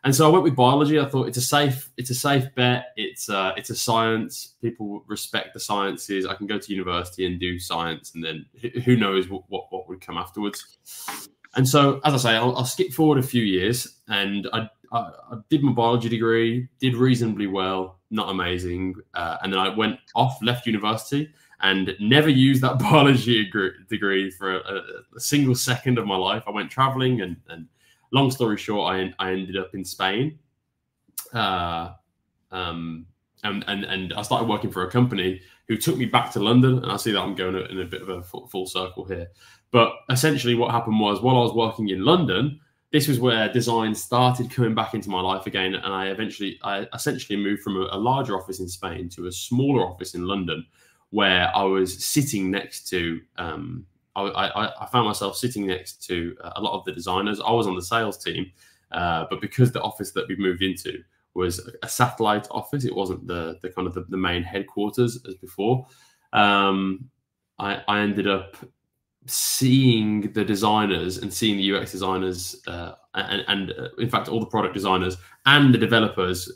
And so I went with biology. I thought it's a safe bet. It's a science. People respect the sciences. I can go to university and do science, and then who knows what would come afterwards. And so, as I say, I'll skip forward a few years, and I did my biology degree, did reasonably well, not amazing, and then I went off, left university, and never used that biology degree for a single second of my life. I went traveling, and long story short, I ended up in Spain, and I started working for a company who took me back to London. And I see that I'm going in a bit of a full circle here. But essentially what happened was, while I was working in London, this was where design started coming back into my life again. And I essentially moved from a larger office in Spain to a smaller office in London, where I was sitting next to, I found myself sitting next to a lot of the designers. I was on the sales team, but because the office that we moved into was a satellite office, it wasn't the kind of the main headquarters as before. I ended up seeing the designers and seeing the UX designers and in fact all the product designers and the developers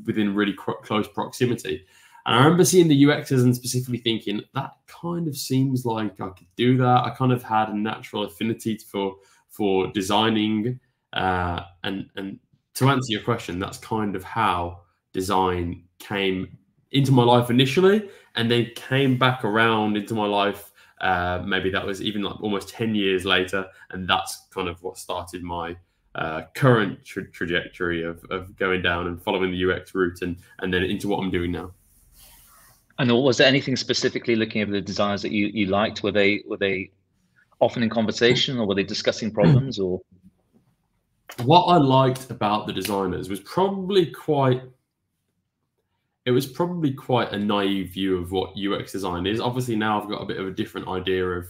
within really close proximity. And I remember seeing the UXers and specifically thinking, that kind of seems like I could do that. I kind of had a natural affinity for designing. And to answer your question, that's kind of how design came into my life initially, and then came back around into my life. Maybe that was even like almost 10 years later. And that's kind of what started my current trajectory of going down and following the UX route and then into what I'm doing now. And was there anything specifically looking at the designers that you liked? Were they often in conversation, or were they discussing problems? Or what I liked about the designers was probably quite a naive view of what UX design is. Obviously now I've got a bit of a different idea of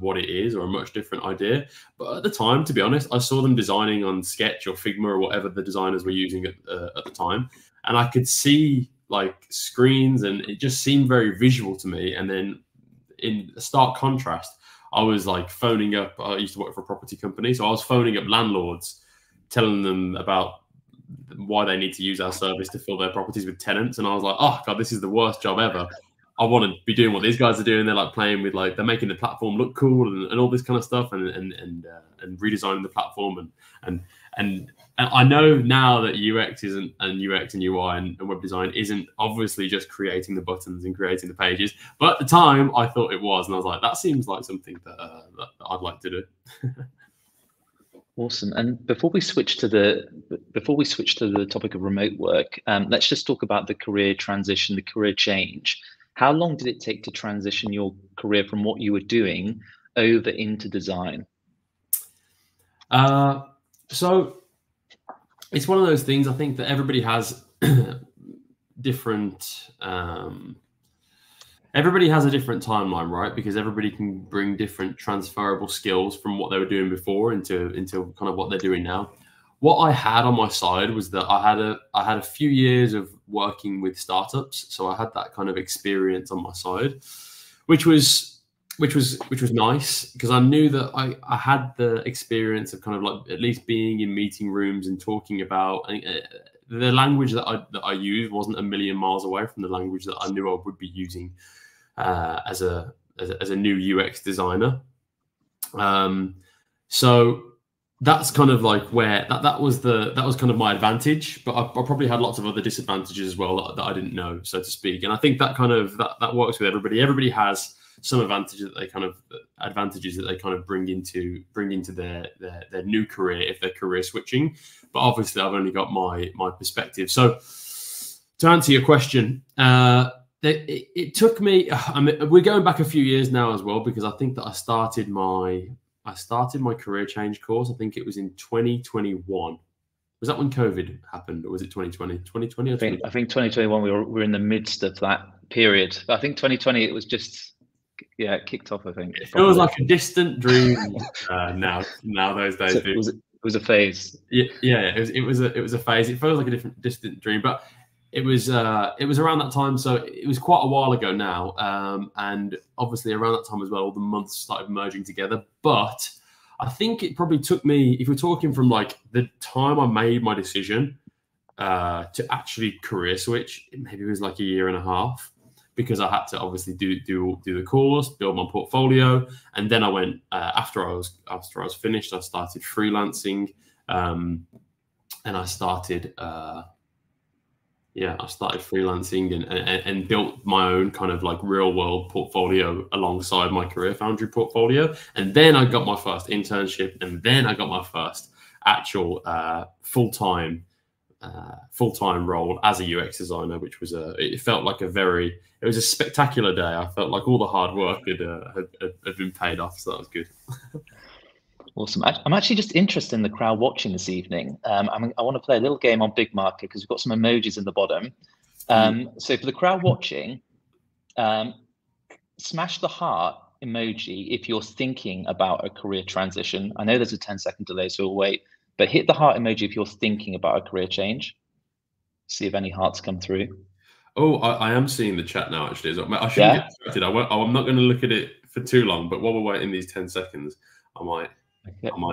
what it is, or a much different idea. But at the time, to be honest, I saw them designing on Sketch or Figma or whatever the designers were using at the time, and I could see like screens, and it just seemed very visual to me. And then in stark contrast, I was like phoning up, I used to work for a property company, so I was phoning up landlords, telling them about why they need to use our service to fill their properties with tenants. And I was like, oh God, this is the worst job ever. I want to be doing what these guys are doing. They're like playing with, like, they're making the platform look cool and all this kind of stuff, and redesigning the platform. And I know now that UX isn't, and UX and UI and web design isn't obviously just creating the buttons and creating the pages. But at the time I thought it was, and I was like, that seems like something that I'd like to do. Awesome. And before we switch to the topic of remote work, let's just talk about the career transition, the career change. How long did it take to transition your career from what you were doing over into design? So it's one of those things. I think that everybody has different. Everybody has a different timeline, right? Because everybody can bring different transferable skills from what they were doing before into kind of what they're doing now. What I had on my side was that I had a few years of working with startups, so I had that kind of experience on my side, which was nice, because I knew that I had the experience of kind of like at least being in meeting rooms and talking about the language that I used wasn't a million miles away from the language that I knew I would be using as a new UX designer. So that's kind of like where that was kind of my advantage, but I probably had lots of other disadvantages as well that I didn't know, so to speak. And I think that kind of that works with everybody. Everybody has some advantages that they kind of bring into their new career if they're career switching. But obviously I've only got my perspective. So to answer your question, it took me, I mean, we're going back a few years now as well, because I think that I started my career change course. I think it was in 2021. Was that when COVID happened, or was it 2020? 2020 or 2020? I think 2021 we were in the midst of that period. But I think 2020 it was just, yeah, it kicked off, I think. It feels like a distant dream now those days. So it was a phase. Yeah, it was a phase. It feels like a distant dream, but it was around that time. So it was quite a while ago now, and obviously around that time as well, all the months started merging together. But I think it probably took me, if we're talking from like the time I made my decision to actually career switch, maybe it was like a year and a half, because I had to obviously do the course, build my portfolio, and then I went after I was finished. I started freelancing, and I started. I started freelancing and built my own kind of like real world portfolio alongside my Career Foundry portfolio. And then I got my first internship, and then I got my first actual full-time role as a UX designer, which was it felt like it was a spectacular day. I felt like all the hard work had been paid off, so that was good. Awesome. I'm actually just interested in the crowd watching this evening. I want to play a little game on Big Market because we've got some emojis in the bottom. So for the crowd watching, smash the heart emoji if you're thinking about a career transition. I know there's a 10-second delay, so we'll wait, but hit the heart emoji if you're thinking about a career change. See if any hearts come through. Oh, I am seeing the chat now, actually. I shouldn't get distracted. I'm not going to look at it for too long, but while we're waiting these 10 seconds, I might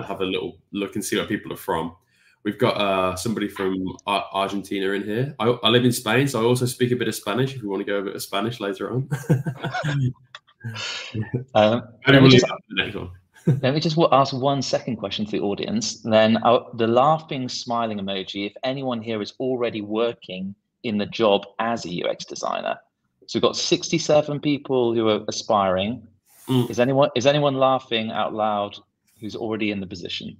have a little look and see where people are from. We've got somebody from Argentina in here. I live in Spain, so I also speak a bit of Spanish if you want to go over to Spanish later on. Let me just ask one second question to the audience. Then the laughing, smiling emoji, if anyone here is already working in the job as a UX designer. So we've got 67 people who are aspiring. Is anyone laughing out loud who's already in the position?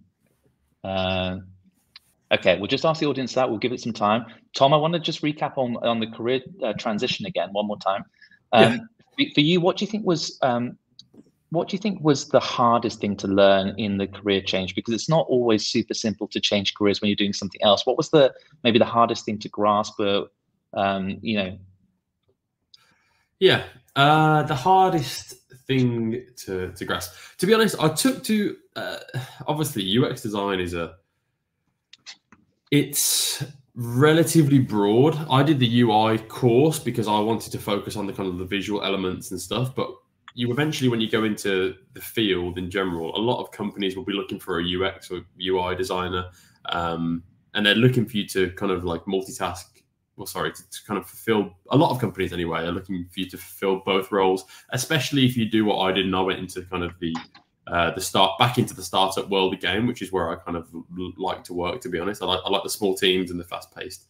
Okay, we'll just ask the audience that. We'll give it some time. Tom, I want to just recap on the career transition again one more time. For you, what do you think was the hardest thing to learn in the career change? Because it's not always super simple to change careers when you're doing something else. What was maybe the hardest thing to grasp? The hardest thing to grasp. To be honest, I took to obviously UX design it's relatively broad. I did the UI course because I wanted to focus on the kind of the visual elements and stuff, but you eventually, when you go into the field in general, a lot of companies will be looking for a UX or UI designer, and they're looking for you to kind of like multitask. To kind of fulfill. A lot of companies anyway are looking for you to fulfill both roles, especially if you do what I did and I went into kind of back into the startup world again, which is where I kind of like to work. To be honest, I like the small teams and the fast-paced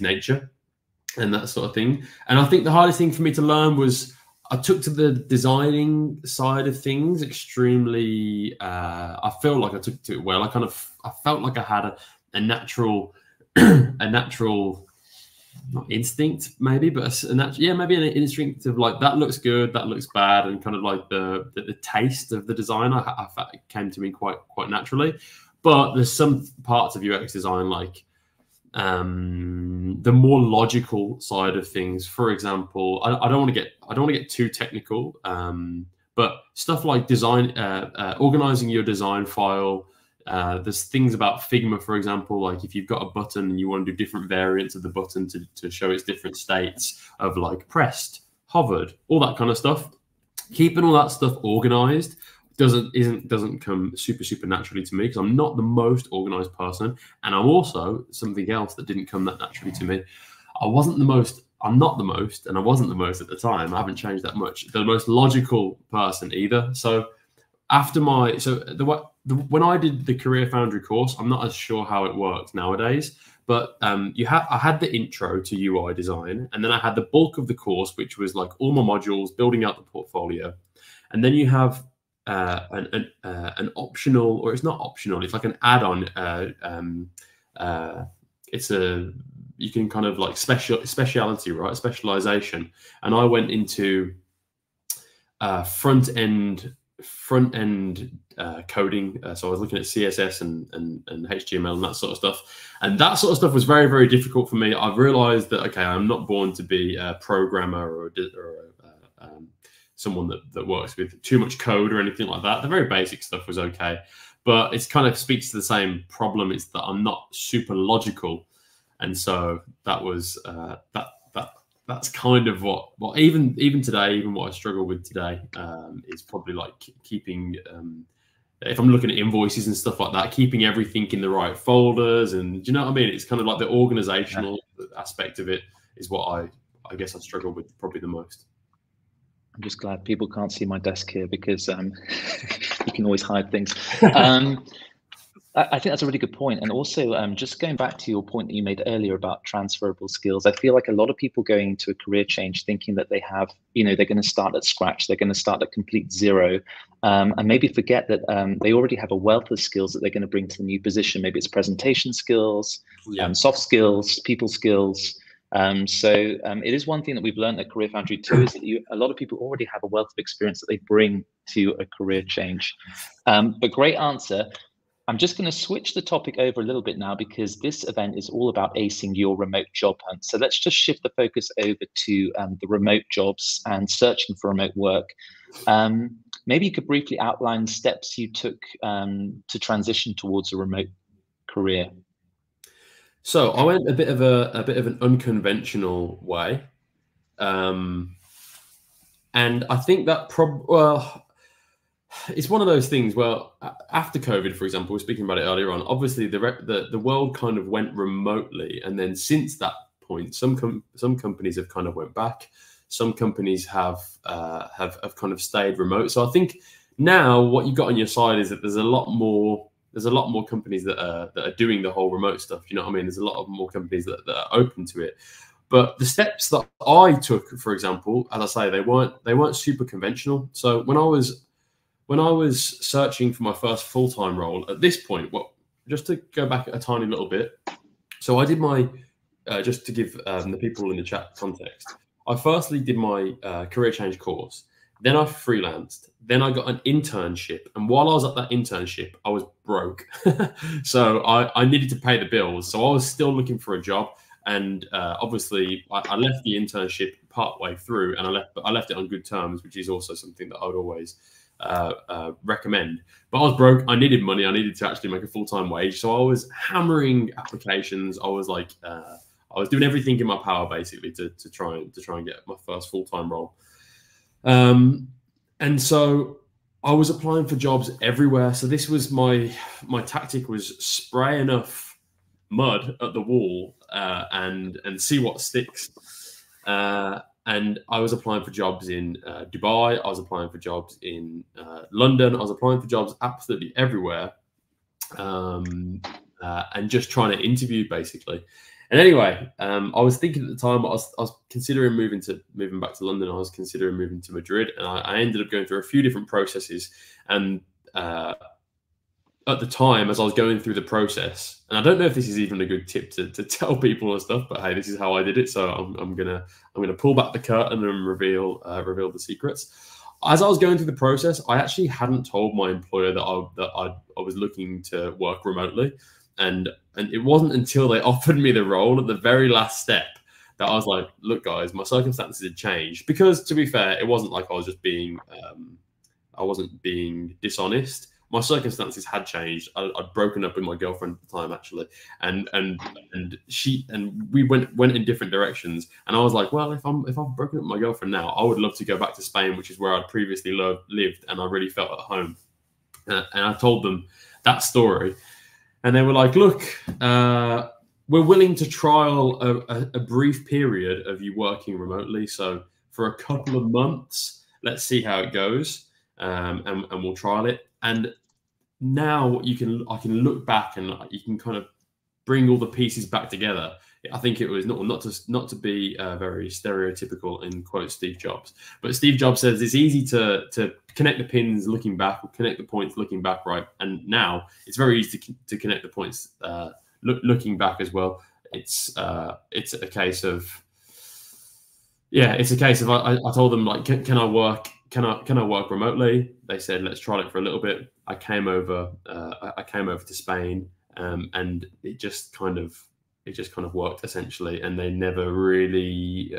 nature and that sort of thing. And I think the hardest thing for me to learn was I took to the designing side of things extremely. I feel like I took to it well. I felt like I had a natural not instinct maybe, but maybe an instinct of like, that looks good, that looks bad, and kind of like the taste of the design I came to me quite naturally. But there's some parts of UX design, like the more logical side of things. For example, I don't want to get too technical, but stuff like design, organizing your design file. There's things about Figma, for example, like if you've got a button and you want to do different variants of the button to show its different states of like pressed, hovered, all that kind of stuff. Keeping all that stuff organized doesn't come super naturally to me, because I'm not the most organized person, and I'm also something else that didn't come that naturally to me. I'm not the most, and I wasn't the most at the time. I haven't changed that much. The most logical person either. So when I did the Career Foundry course, I'm not as sure how it works nowadays, but I had the intro to UI design, and then I had the bulk of the course, which was like all my modules, building out the portfolio, and then you have an optional, or it's not optional, it's like an add-on. You can kind of like speciality, right? Specialization, and I went into front end coding. So I was looking at CSS and HTML and that sort of stuff. And that sort of stuff was very, very difficult for me. I've realized that, okay, I'm not born to be a programmer or someone that works with too much code or anything like that. The very basic stuff was okay. But it kind of speaks to the same problem. It's that I'm not super logical. And so that was that's kind of what even today, even what I struggle with today, is probably like keeping if I'm looking at invoices and stuff like that, keeping everything in the right folders, and do you know what I mean? It's kind of like the organizational aspect of it is what I guess I struggle with probably the most. I'm just glad people can't see my desk here, because you can always hide things. I think that's a really good point. And also, just going back to your point that you made earlier about transferable skills, I feel like a lot of people going into a career change thinking that they have, they're going to start at scratch, they're going to start at complete zero, and maybe forget that they already have a wealth of skills that they're going to bring to the new position. Maybe it's presentation skills, soft skills, people skills. So it is one thing that we've learned at Career Foundry too, is that a lot of people already have a wealth of experience that they bring to a career change. But great answer. I'm just going to switch the topic over a little bit now, because this event is all about acing your remote job hunt. So let's just shift the focus over to the remote jobs and searching for remote work. Maybe you could briefly outline steps you took to transition towards a remote career. So I went a bit of an unconventional way, and I think that it's one of those things. Well, after COVID, for example, we were speaking about it earlier on. Obviously, the world kind of went remotely, and then since that point, some companies have kind of went back. Some companies have kind of stayed remote. So I think now what you've got on your side is that there's a lot more companies that are doing the whole remote stuff. You know what I mean? There's a lot of more companies that are open to it. But the steps that I took, for example, as I say, they weren't super conventional. So when I was searching for my first full-time role at this point, well, just to go back a tiny little bit. So I did my, just to give the people in the chat context, I firstly did my career change course. Then I freelanced. Then I got an internship. And while I was at that internship, I was broke. So I needed to pay the bills. So I was still looking for a job. And obviously, I left the internship partway through, and I left it on good terms, which is also something that I would always recommend. But I was broke. I needed money. I needed to actually make a full-time wage. So I was hammering applications. I was like, I was doing everything in my power basically to try and get my first full-time role. And so I was applying for jobs everywhere. So this was my tactic, was spray enough mud at the wall and see what sticks. And I was applying for jobs in Dubai. I was applying for jobs in London. I was applying for jobs absolutely everywhere, and just trying to interview basically. And anyway, I was thinking at the time, I was considering moving back to London. I was considering moving to Madrid, and I ended up going through a few different processes. And at the time, as I was going through the process, and I don't know if this is even a good tip to tell people and stuff, but hey, this is how I did it. So I'm gonna pull back the curtain and reveal the secrets. As I was going through the process, I actually hadn't told my employer that I was looking to work remotely. And it wasn't until they offered me the role at the very last step that I was like, look, guys, my circumstances had changed. Because to be fair, it wasn't like I was just being, I wasn't being dishonest. My circumstances had changed. I'd broken up with my girlfriend at the time, actually. And we went in different directions. And I was like, well, if I've broken up with my girlfriend now, I would love to go back to Spain, which is where I'd previously lived, and I really felt at home. And I told them that story. And they were like, look, we're willing to trial a brief period of you working remotely. So for a couple of months, let's see how it goes, and we'll trial it. And now I can look back and you can kind of bring all the pieces back together. I think it was not to be very stereotypical in quote Steve Jobs, but Steve Jobs says it's easy to connect the pins looking back, or connect the points looking back, right? And now it's very easy to connect the points looking back as well. It's a case of I told them, like, can I work remotely? They said, let's try it for a little bit. I came over to Spain, and it just kind of worked essentially. And they never really,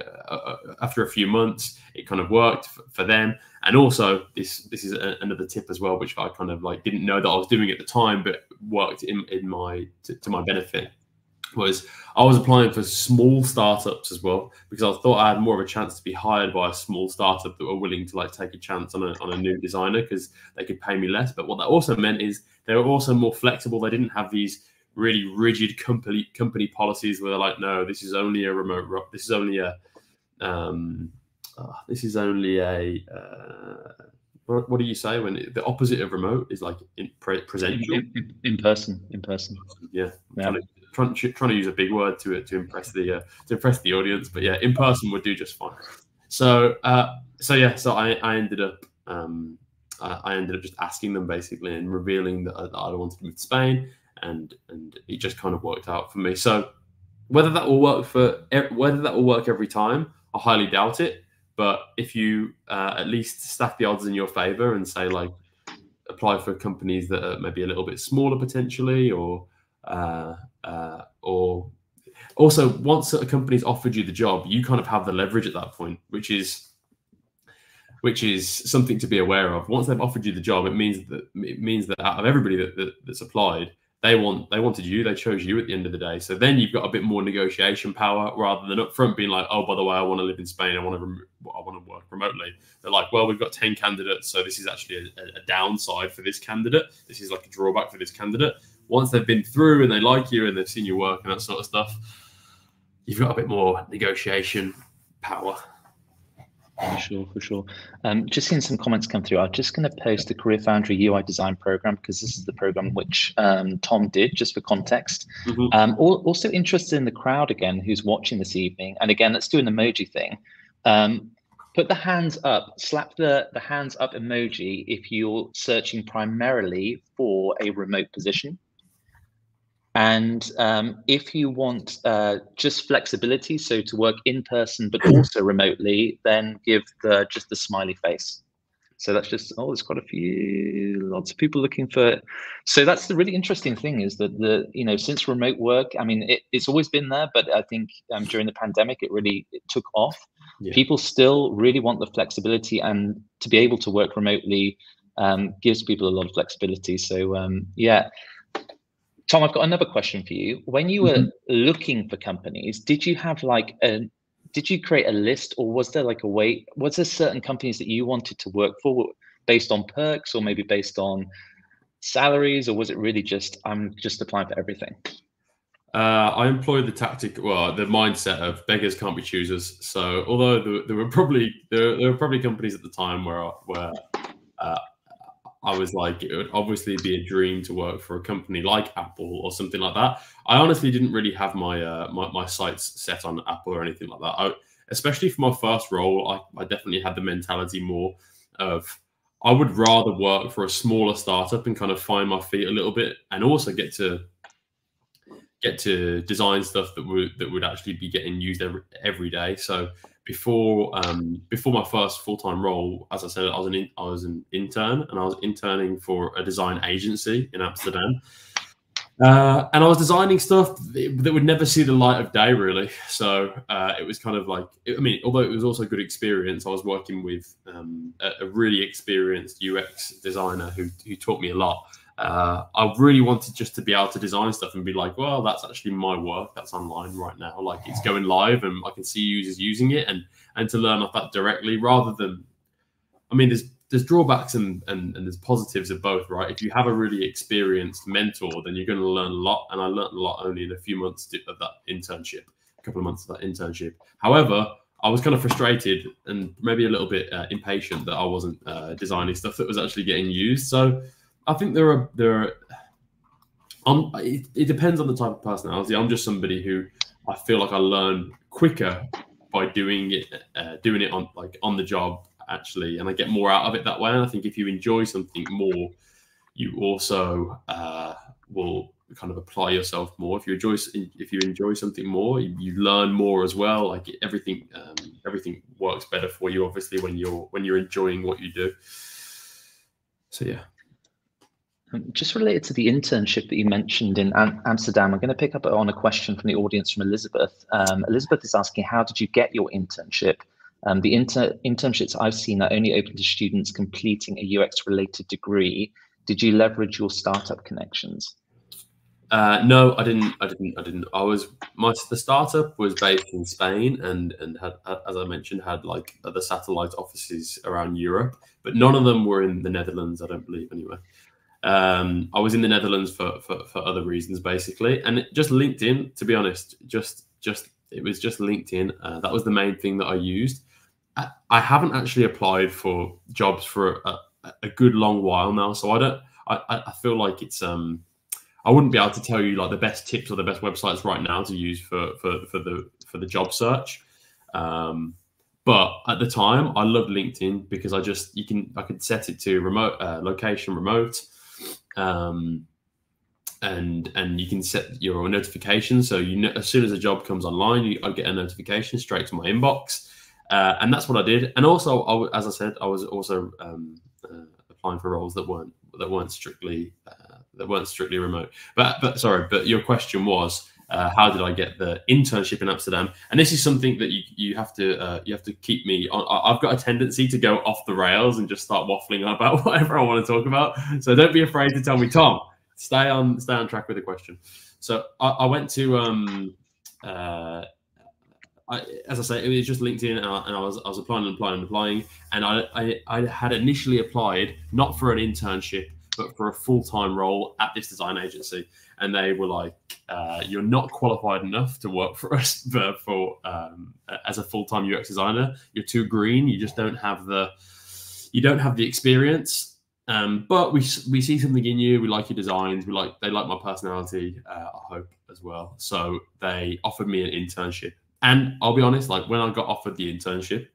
after a few months, it kind of worked for them. And also this is another tip as well, which I kind of like didn't know that I was doing at the time, but worked to my benefit. was I was applying for small startups as well, because I thought I had more of a chance to be hired by a small startup that were willing to like take a chance on a new designer because they could pay me less. But what that also meant is they were also more flexible. They didn't have these really rigid company policies where they're like, no, this is only a remote, this is only a what do you say when the opposite of remote is like presential? In person. Yeah. Trying to use a big word to impress the audience, but yeah, in person would do just fine. So I ended up just asking them basically and revealing that I wanted to move to Spain, and it just kind of worked out for me. So whether that will work every time, I highly doubt it. But if you at least stack the odds in your favor and say like apply for companies that are maybe a little bit smaller potentially, or also once a company's offered you the job, you kind of have the leverage at that point, which is something to be aware of. Once they've offered you the job, it means that out of everybody that's applied, they wanted you, they chose you at the end of the day. So then you've got a bit more negotiation power rather than upfront being like, oh, by the way, I want to live in Spain, I want to work remotely. They're like, well, we've got 10 candidates, so this is actually a downside for this candidate. This is like a drawback for this candidate. Once they've been through and they like you and they've seen your work and that sort of stuff, you've got a bit more negotiation power. For sure. Just seeing some comments come through. I'm just going to post the Career Foundry UI design program because this is the program which Tom did, just for context. Mm-hmm. Also interested in the crowd again who's watching this evening. And again, let's do an emoji thing. Put the hands up, slap the hands up emoji if you're searching primarily for a remote position. And if you want just flexibility, so to work in person but also remotely, then give just the smiley face. So that's just, oh, there's quite lots of people looking for it. So that's the really interesting thing is that since remote work, I mean, it's always been there, but I think during the pandemic, it took off. Yeah. People still really want the flexibility, and to be able to work remotely gives people a lot of flexibility. So yeah. Tom, I've got another question for you. When you were looking for companies, did you have did you create a list, or was there like a way, was there certain companies that you wanted to work for based on perks or maybe based on salaries, or was it really just, I'm just applying for everything? I employed the mindset of beggars can't be choosers. So although there were probably companies at the time where I was like, it would obviously be a dream to work for a company like Apple or something like that. I honestly didn't really have my sights set on Apple or anything like that. Especially for my first role, I definitely had the mentality more of I would rather work for a smaller startup and kind of find my feet a little bit, and also get to design stuff that would actually be getting used every day. So before my first full-time role, as I said, I was an intern, and I was interning for a design agency in Amsterdam, and I was designing stuff that would never see the light of day, really. So it was kind of like, I mean, although it was also a good experience, I was working with a really experienced UX designer who taught me a lot. I really wanted just to be able to design stuff and be like, well, that's actually my work that's online right now. Like, it's going live and I can see users using it, and to learn off that directly rather than, I mean, there's drawbacks and there's positives of both, right? If you have a really experienced mentor, then you're going to learn a lot. And I learned a lot only in a few months of that internship, a couple of months of that internship. However, I was kind of frustrated and maybe a little bit impatient that I wasn't designing stuff that was actually getting used. So I think it depends on the type of personality. I'm just somebody who I feel like I learn quicker by doing it on the job actually, and I get more out of it that way. And I think if you enjoy something more, you also will kind of apply yourself more. If you enjoy something more, you learn more as well. Like everything works better for you, obviously, when you're enjoying what you do. So yeah. Just related to the internship that you mentioned in Amsterdam, I'm going to pick up on a question from the audience from Elizabeth. Elizabeth is asking, how did you get your internship? The internships I've seen are only open to students completing a UX-related degree. Did you leverage your startup connections? No, I didn't. The startup was based in Spain and had, as I mentioned, had like other satellite offices around Europe, but none of them were in the Netherlands. I don't believe anyway. I was in the Netherlands for other reasons basically, and just LinkedIn. To be honest, it was just LinkedIn. That was the main thing that I used. I haven't actually applied for jobs for a good long while now, so I don't. I feel like it's I wouldn't be able to tell you like the best tips or the best websites right now to use for the job search. But at the time, I loved LinkedIn because I could set it to remote location remote, and you can set your notifications. So as soon as a job comes online, I get a notification straight to my inbox, and that's what I did. And also, as I said, I was also applying for roles that weren't strictly remote. But your question was, how did I get the internship in Amsterdam? And this is something that you have to keep me on. I've got a tendency to go off the rails and just start waffling about whatever I want to talk about. So don't be afraid to tell me, Tom. Stay on track with the question. So I went to as I say, it was just LinkedIn, and I was applying, and I had initially applied not for an internship but for a full-time role at this design agency, and they were like, "You're not qualified enough to work for us as a full-time UX designer. You're too green. You just don't have the experience. But we see something in you. We like your designs. They like my personality. I hope as well. So they offered me an internship." And I'll be honest, like when I got offered the internship,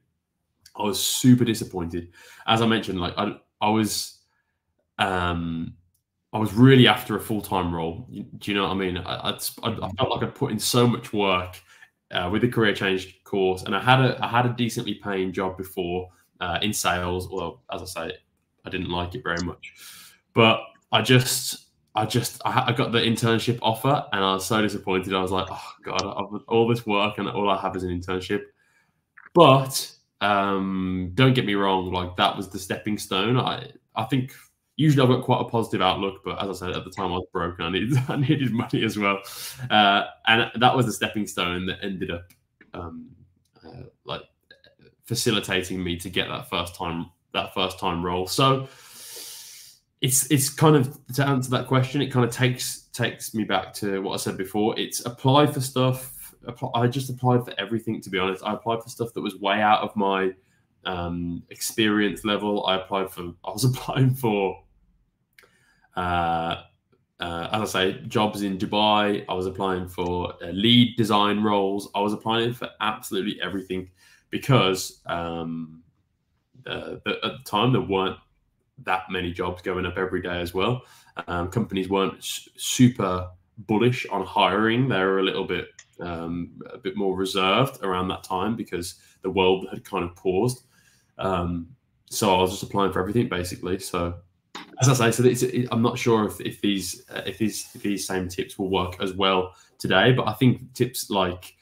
I was super disappointed. As I mentioned, like I was really after a full-time role. Do you know what I mean? I felt like I'd put in so much work with the career change course, and I had a decently paying job before in sales. Although, as I say, I didn't like it very much. But I got the internship offer, and I was so disappointed. I was like, oh God, I've all this work and all I have is an internship. But don't get me wrong, like that was the stepping stone. I think usually I've got quite a positive outlook, but as I said, at the time I was broke and I needed money as well. And that was the stepping stone that ended up like facilitating me to get that first time role. So it's kind of, to answer that question, it kind of takes me back to what I said before. It's apply for stuff. I just applied for everything, to be honest. I applied for stuff that was way out of my experience level. I was applying for as I say, jobs in Dubai. I was applying for lead design roles. I was applying for absolutely everything because at the time there weren't that many jobs going up every day as well. Companies weren't super bullish on hiring. They were a bit more reserved around that time because the world had kind of paused. So I was just applying for everything basically. So as I say, I'm not sure if these same tips will work as well today, but I think tips like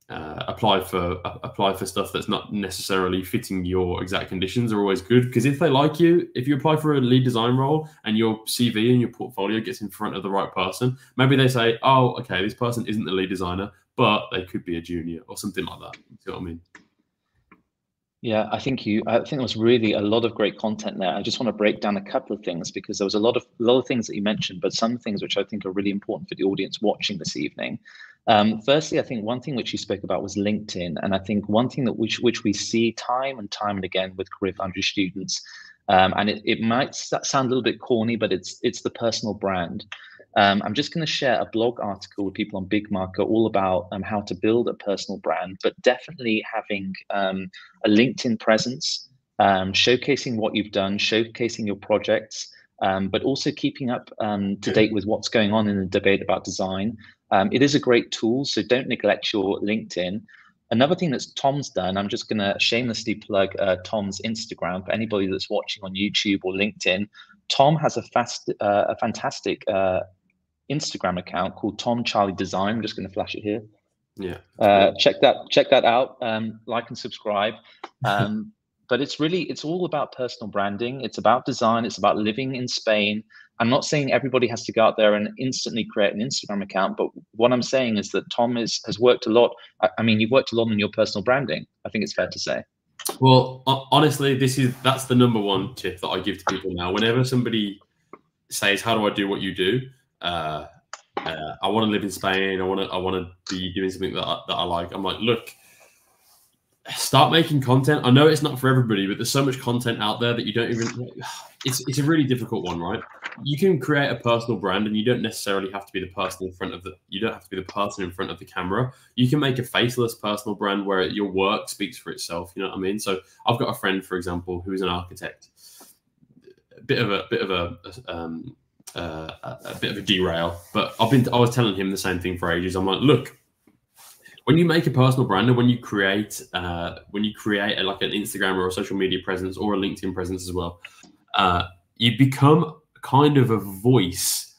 apply for stuff that's not necessarily fitting your exact conditions are always good, because if they like you, if you apply for a lead design role and your CV and your portfolio gets in front of the right person, maybe they say, oh, okay, this person isn't the lead designer, but they could be a junior or something like that. You see what I mean? Yeah, I think there was really a lot of great content there. I just want to break down a couple of things, because there was a lot of things that you mentioned, but some things which I think are really important for the audience watching this evening. Firstly, I think one thing which you spoke about was LinkedIn, and I think one thing that which we see time and again with Career Foundry students, and it might sound a little bit corny, but it's the personal brand. I'm just going to share a blog article with people on Big Market all about how to build a personal brand, but definitely having a LinkedIn presence, showcasing what you've done, showcasing your projects, but also keeping up to date with what's going on in the debate about design. It is a great tool, so don't neglect your LinkedIn. Another thing that Tom's done, I'm just going to shamelessly plug Tom's Instagram for anybody that's watching on YouTube or LinkedIn. Tom has a fantastic Instagram account called Tom Charlie Design. I'm just going to flash it here. Yeah. Check that out. Like and subscribe. But it's all about personal branding. It's about design. It's about living in Spain. I'm not saying everybody has to go out there and instantly create an Instagram account, but what I'm saying is that Tom has worked a lot. I mean, you've worked a lot on your personal branding. I think it's fair to say. Well, honestly, that's the number one tip that I give to people now. Whenever somebody says, "How do I do what you do?" I want to live in Spain. I want to be doing something that I like. I'm like, look, start making content. I know it's not for everybody, but there's so much content out there that you don't even. It's a really difficult one, right? You can create a personal brand, and you don't necessarily have to be the person in front of the. You don't have to be the person in front of the camera. You can make a faceless personal brand where your work speaks for itself. You know what I mean? So I've got a friend, for example, who is an architect. A bit of a derail, but I was telling him the same thing for ages. I'm like, look, when you make a personal brand and when you create like an Instagram or a social media presence or a LinkedIn presence as well, you become kind of a voice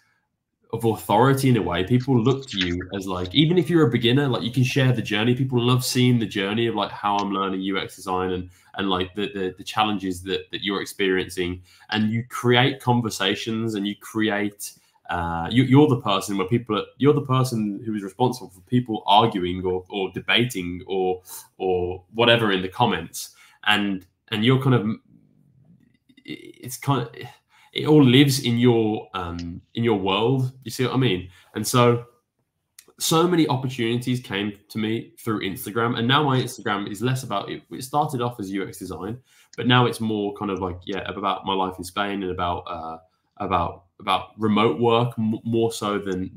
of authority in a way. People look to you as like, even if you're a beginner, like you can share the journey. People love seeing the journey of like how I'm learning UX design and like the challenges that you're experiencing, and you create conversations and you create you're the person where you're the person who is responsible for people arguing or debating or whatever in the comments, and you're kind of, it's kind of, it all lives in your world. You see what I mean? And so many opportunities came to me through Instagram, and now my Instagram is less about it. It started off as UX design, but now it's more kind of like, yeah, about my life in Spain and about remote work more so than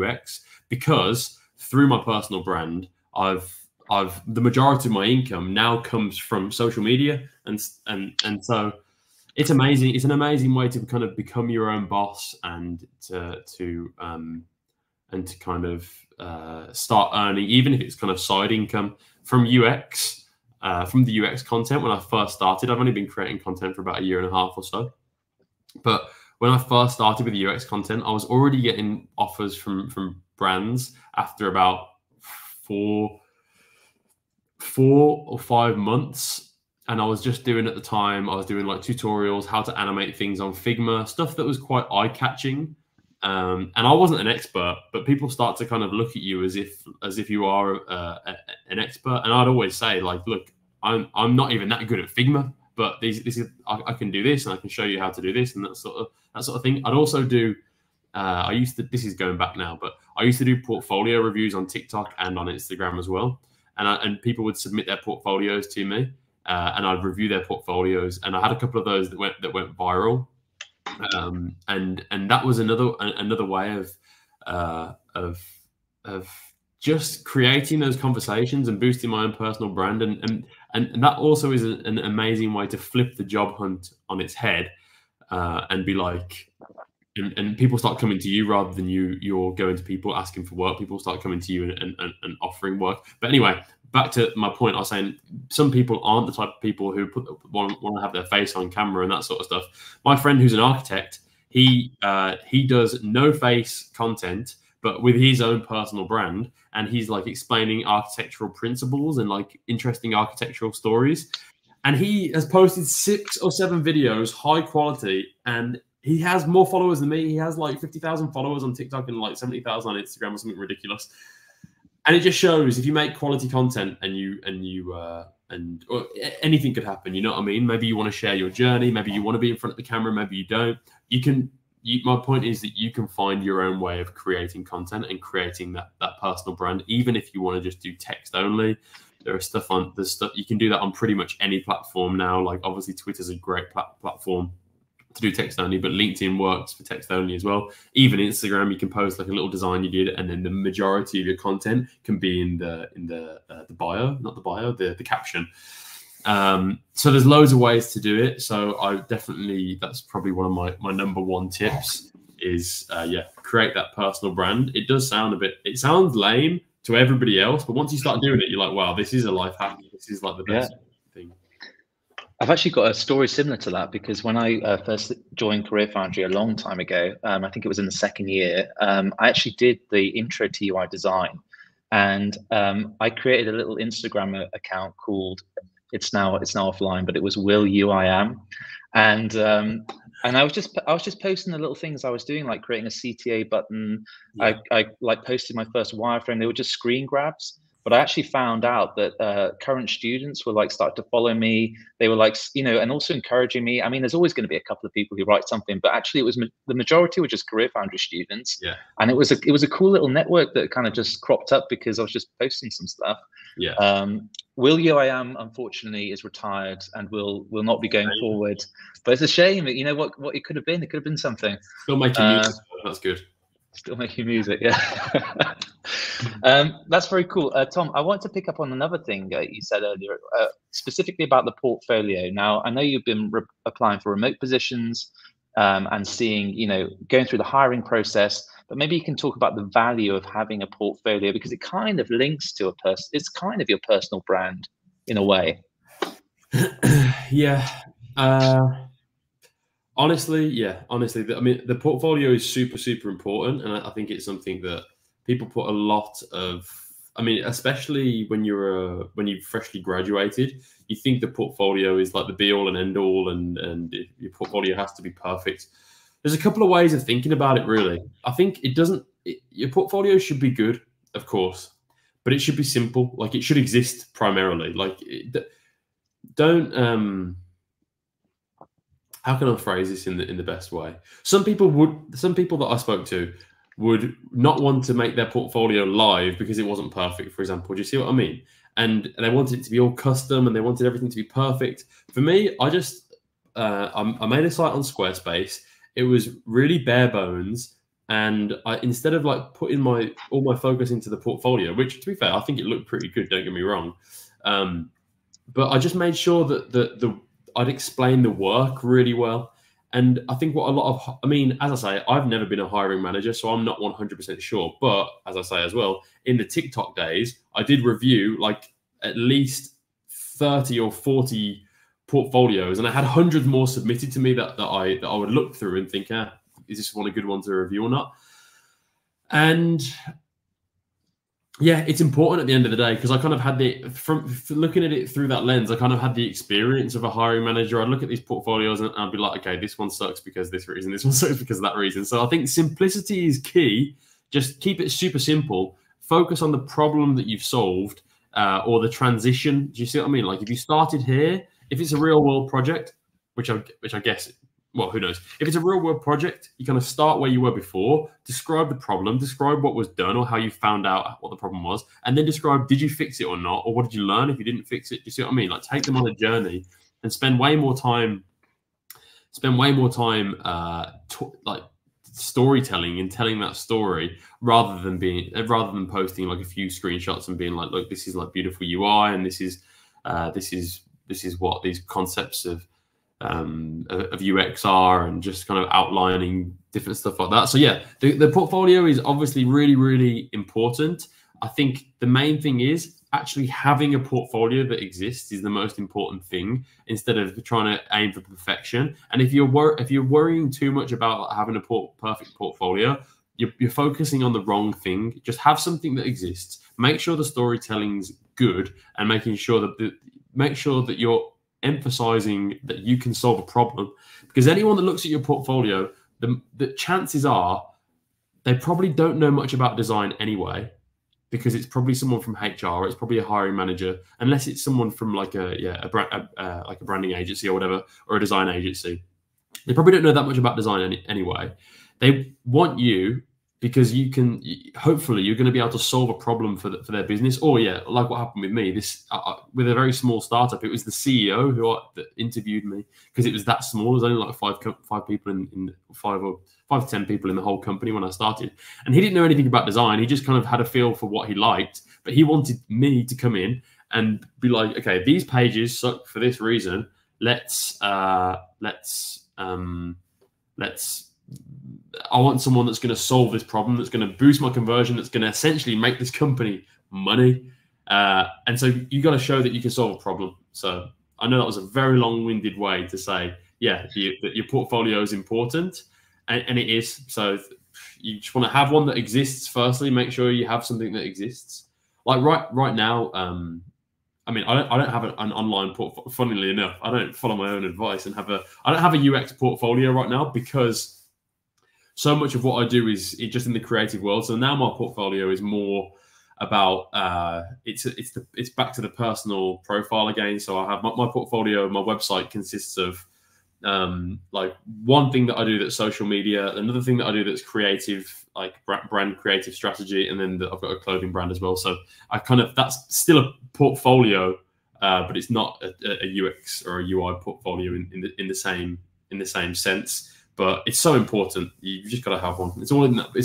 UX, because through my personal brand, the majority of my income now comes from social media, and so it's amazing. It's an amazing way to kind of become your own boss and to kind of start earning, even if it's kind of side income from UX, from the UX content. When I first started, I've only been creating content for about 1.5 years or so, but when I first started with UX content, I was already getting offers from brands after about 4 or 5 months. And I was just doing, at the time, I was doing like tutorials, how to animate things on Figma, stuff that was quite eye-catching. And I wasn't an expert, but people start to kind of look at you as if you are an expert. And I'd always say, like, look, I'm not even that good at Figma, but I can do this, and I can show you how to do this, and that sort of thing. I'd also do. This is going back now, but I used to do portfolio reviews on TikTok and on Instagram as well. And people would submit their portfolios to me. And I'd review their portfolios, and I had a couple of those that went viral, and that was another way of just creating those conversations and boosting my own personal brand, and that also is an amazing way to flip the job hunt on its head, and be like, and people start coming to you rather than you're going to people asking for work. People start coming to you and offering work. But anyway, back to my point, I was saying some people aren't the type of people who want to have their face on camera and that sort of stuff. My friend who's an architect, he does no face content, but with his own personal brand, and he's like explaining architectural principles and like interesting architectural stories. And he has posted 6 or 7 videos, high quality, and he has more followers than me. He has like 50,000 followers on TikTok and like 70,000 on Instagram or something ridiculous. And it just shows, if you make quality content or anything could happen. You know what I mean? Maybe you want to share your journey. Maybe you want to be in front of the camera. Maybe you don't. My point is that you can find your own way of creating content and creating that personal brand, even if you want to just do text only. There's stuff you can do that on pretty much any platform now. Like, obviously Twitter's a great platform to do text only, but LinkedIn works for text only as well. Even Instagram, you can post like a little design you did, and then the majority of your content can be in the bio, not the bio, the caption. So there's loads of ways to do it. So that's probably one of my number one tips is create that personal brand. It sounds lame to everybody else, but once you start doing it, you're like, wow, this is a life hack. This is like the best thing. I've actually got a story similar to that, because when I first joined Career Foundry a long time ago, I think it was in the 2nd year, I actually did the intro to UI design, and I created a little Instagram account called, it's now offline, but it was Will You I Am, and And I was just posting the little things I was doing, like creating a CTA button. Yeah. I like posted my first wireframe. They were just screen grabs, but I actually found out that current students were like starting to follow me. They were like, you know, and also encouraging me. I mean, there's always going to be a couple of people who write something, but actually, it was the majority were just career foundry students. Yeah. And it was a cool little network that kind of just cropped up because I was just posting some stuff. Yeah. Will You I Am, unfortunately, is retired and will not be going forward. But it's a shame. You know what it could have been. It could have been something. Still making music. That's good. Still making music, yeah. That's very cool. Tom, I want to pick up on another thing you said earlier, specifically about the portfolio. Now, I know you've been applying for remote positions and seeing, you know, going through the hiring process, but maybe you can talk about the value of having a portfolio, because it kind of links to it's kind of your personal brand in a way. Yeah. Honestly, I mean, the portfolio is super, super important, and I think it's something that people put a lot of. I mean, especially when you've freshly graduated, you think the portfolio is like the be all and end all, and your portfolio has to be perfect. There's a couple of ways of thinking about it, really. I think it doesn't. Your portfolio should be good, of course, but it should be simple. Like, it should exist primarily. Like, don't. How can I phrase this in the best way? Some people that I spoke to would not want to make their portfolio live because it wasn't perfect, for example. Do you see what I mean? And they wanted it to be all custom, and they wanted everything to be perfect. For me, I just I made a site on Squarespace. It was really bare bones, and instead of like putting all my focus into the portfolio, which, to be fair, I think it looked pretty good. Don't get me wrong, but I just made sure that I'd explain the work really well. And I think I mean, as I say, I've never been a hiring manager, so I'm not 100% sure. But as I say as well, in the TikTok days, I did review like at least 30 or 40 portfolios, and I had hundreds more submitted to me that I would look through and think, is this one a good one to review or not? And yeah, it's important at the end of the day, because I kind of had from looking at it through that lens, I kind of had the experience of a hiring manager. I'd look at these portfolios and I'd be like, okay, this one sucks because this reason, this one sucks because of that reason. So I think simplicity is key. Just keep it super simple. Focus on the problem that you've solved, or the transition. Do you see what I mean? Like, if you started here, if it's a real world project, which I guess, well, who knows? If it's a real world project, you kind of start where you were before, describe the problem, describe what was done or how you found out what the problem was, and then describe, did you fix it or not? Or what did you learn if you didn't fix it? Do you see what I mean? Like, take them on a journey and spend way more time like storytelling and telling that story, rather than posting like a few screenshots and being like, look, this is like beautiful UI, and this is what these concepts of UX are, and just kind of outlining different stuff like that. So yeah, the portfolio is obviously really, really important. I think the main thing is actually having a portfolio that exists is the most important thing, instead of trying to aim for perfection. And if you're worrying too much about having a perfect portfolio, you're focusing on the wrong thing. Just have something that exists. Make sure the storytelling's good, and make sure that you're emphasizing that you can solve a problem. Because anyone that looks at your portfolio, the chances are they probably don't know much about design anyway, because it's probably someone from HR, it's probably a hiring manager, unless it's someone from like a branding agency or whatever, or a design agency. They probably don't know that much about design anyway. They want you because hopefully you're going to be able to solve a problem for their business. Or yeah, like what happened with me, with a very small startup, it was the CEO that interviewed me, because it was that small. There's only like five people in 5 to 10 people in the whole company when I started, and he didn't know anything about design. He just kind of had a feel for what he liked, but he wanted me to come in and be like, okay, these pages suck for this reason. I want someone that's going to solve this problem, that's going to boost my conversion, that's going to essentially make this company money. And so you got to show that you can solve a problem. So I know that was a very long-winded way to say, yeah, that your portfolio is important, and it is. So you just want to have one that exists. Firstly, make sure you have something that exists. Like right now, I mean, I don't have an online portfolio. Funnily enough, I don't follow my own advice and I don't have a UX portfolio right now because so much of what I do is just in the creative world. So now my portfolio is more about it's back to the personal profile again. So I have my portfolio, my website consists of like one thing that I do that's social media, another thing that I do that's creative, like brand creative strategy, and then I've got a clothing brand as well. So that's still a portfolio, but it's not a UX or a UI portfolio in the same sense. But it's so important. You've just got to have one. It's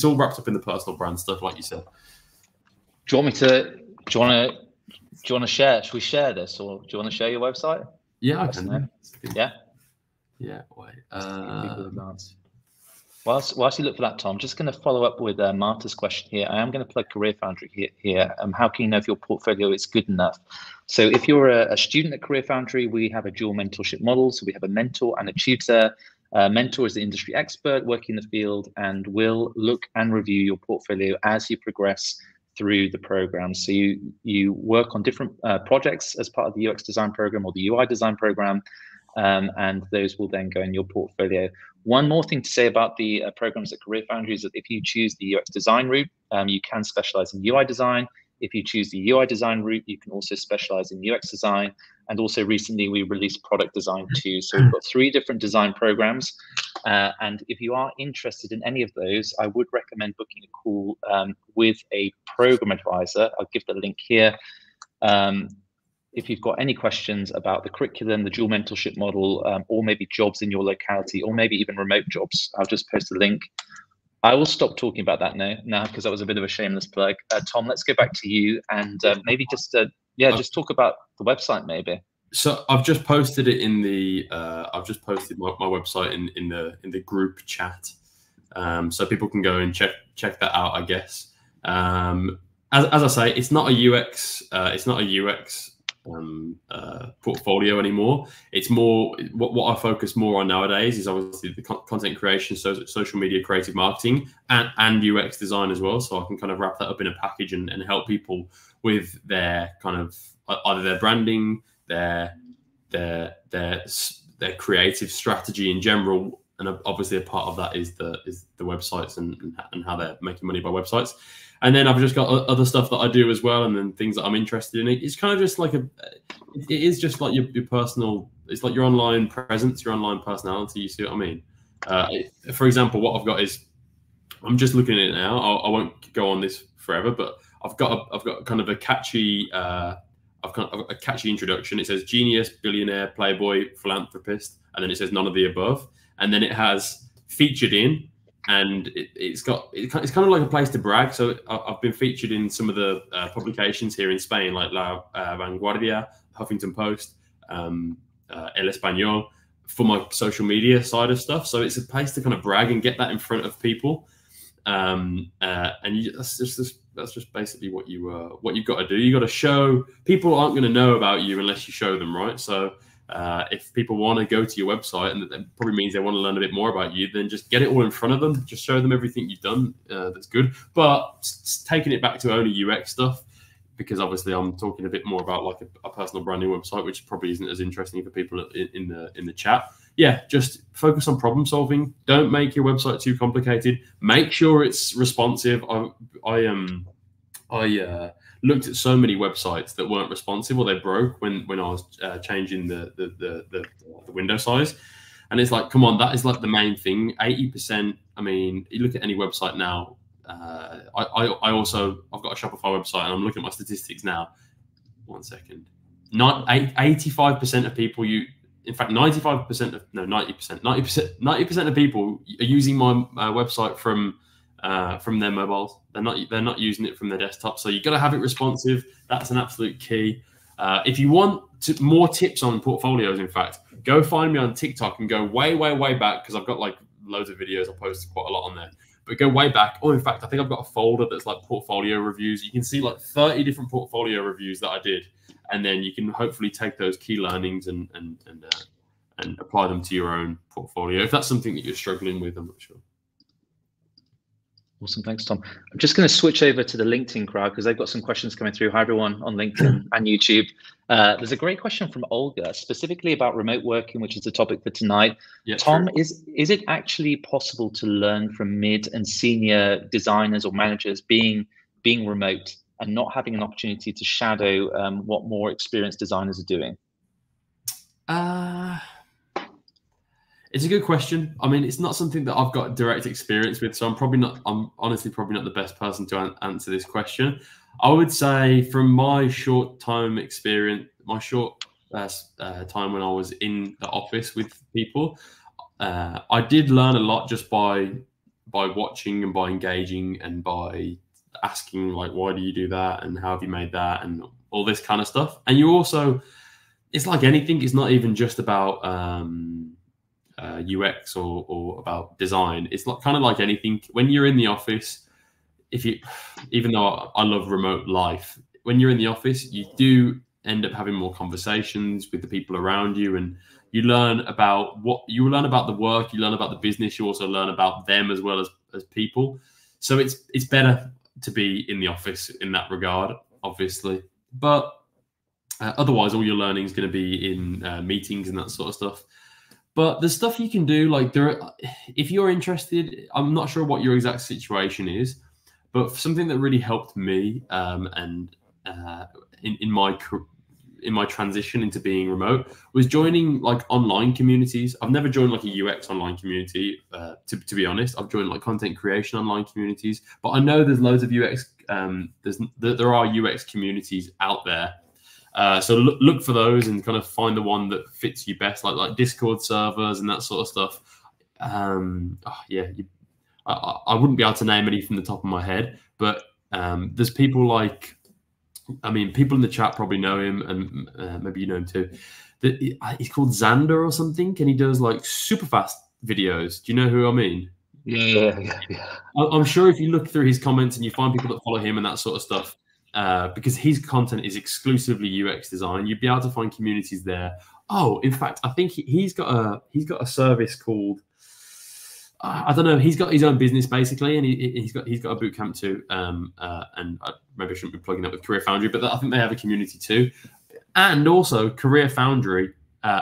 all wrapped up in the personal brand stuff, like you said. Do you want to share? Should we share this, or do you want to share your website? Yeah, I can. Yeah. Yeah. Wait. Whilst you look for that, Tom, just going to follow up with Marta's question here. I am going to plug Career Foundry here. How can you know if your portfolio is good enough? So if you're a student at Career Foundry, we have a dual mentorship model. So we have a mentor and a tutor. Mentor is the industry expert working in the field and will look and review your portfolio as you progress through the program. So you work on different projects as part of the UX design program or the UI design program, and those will then go in your portfolio. One more thing to say about the programs at Career Foundry is that if you choose the UX design route, you can specialize in UI design. If you choose the UI design route, you can also specialize in UX design. And also recently we released product design too. So we've got 3 different design programs. And if you are interested in any of those, I would recommend booking a call with a program advisor. I'll give the link here. If you've got any questions about the curriculum, the dual mentorship model, or maybe jobs in your locality, or maybe even remote jobs, I'll just post a link. I will stop talking about that now because that was a bit of a shameless plug. Tom, let's go back to you and maybe just just talk about the website maybe. So I've just posted it in the I've just posted my website in the group chat, so people can go and check that out, I guess. As I say, it's not a UX portfolio anymore. It's more what I focus more on nowadays is obviously the content creation, so social media creative marketing and UX design as well. So I can kind of wrap that up in a package and help people with their kind of either their branding, their creative strategy in general, and obviously a part of that is the websites and how they're making money by websites. And then I've just got other stuff that I do as well, and then things that I'm interested in. It's kind of just like it is just like your personal. It's like your online presence, your online personality. You see what I mean? For example, what I've got is I'm just looking at it now. I won't go on this forever, but I've got kind of a catchy. I've got a catchy introduction. It says genius, billionaire, playboy, philanthropist, and then it says none of the above, and then it has featured in. And it's kind of like a place to brag. So I've been featured in some of the publications here in Spain, like La Vanguardia, Huffington Post, El Español, for my social media side of stuff. So it's a place to kind of brag and get that in front of people. And that's just basically what you've got to do. You got to show people aren't going to know about you unless you show them, right? So if people want to go to your website, and that probably means they want to learn a bit more about you, then just get it all in front of them. Just show them everything you've done that's good. But taking it back to only UX stuff, because obviously I'm talking a bit more about like a personal branding website, which probably isn't as interesting for people in the chat. Yeah, just focus on problem solving. Don't make your website too complicated. Make sure it's responsive. I looked at so many websites that weren't responsive or they broke when I was changing the window size, and it's like, come on, that is like the main thing. 80%. I mean, you look at any website now. I've got a Shopify website, and I'm looking at my statistics now. 1 second. 85% of people in fact, 90% of people are using my website from their mobiles. They're not using it from their desktop. So you've got to have it responsive. That's an absolute key. If you want more tips on portfolios, in fact, go find me on TikTok and go way back, because I've got like loads of videos. I posted quite a lot on there. But go way back. Or in fact, I think I've got a folder that's like portfolio reviews. You can see like 30 different portfolio reviews that I did, and then you can hopefully take those key learnings and apply them to your own portfolio. If that's something that you're struggling with, I'm not sure. Awesome, thanks, Tom. I'm just going to switch over to the LinkedIn crowd because they've got some questions coming through. Hi, everyone on LinkedIn and YouTube. There's a great question from Olga, specifically about remote working, which is the topic for tonight. Yeah, Tom, true. is it actually possible to learn from mid and senior designers or managers being remote and not having an opportunity to shadow what more experienced designers are doing? It's a good question. I mean, it's not something that I've got direct experience with, so I'm honestly probably not the best person to answer this question. I would say from my short time experience, my short time when I was in the office with people, I did learn a lot just by watching and by engaging and by asking, like, why do you do that and how have you made that and all this kind of stuff. And you also, it's like anything, it's not even just about UX or about design. It's like kind of like anything. When you're in the office, even though I love remote life, when you're in the office, you do end up having more conversations with the people around you, and you learn about the work, you learn about the business, you also learn about them as well as people. So it's better to be in the office in that regard, obviously. But otherwise, all your learning is going to be in meetings and that sort of stuff. But the stuff you can do, like if you're interested, I'm not sure what your exact situation is, but something that really helped me and in my transition into being remote was joining like online communities. I've never joined like a UX online community, to be honest. I've joined like content creation online communities, but I know there's loads of UX. There are UX communities out there. So look for those and kind of find the one that fits you best, like Discord servers and that sort of stuff. I wouldn't be able to name any from the top of my head, but there's people like, I mean, people in the chat probably know him, and maybe you know him too. He's called Xander or something, and he does like super fast videos. Do you know who I mean? Yeah. I'm sure if you look through his comments and you find people that follow him and that sort of stuff, because his content is exclusively UX design, you'd be able to find communities there. Oh, in fact, I think he's got a service called, I don't know. He's got his own business basically, and he's got a boot camp too. And maybe I shouldn't be plugging that with Career Foundry, but I think they have a community too. And also, Career Foundry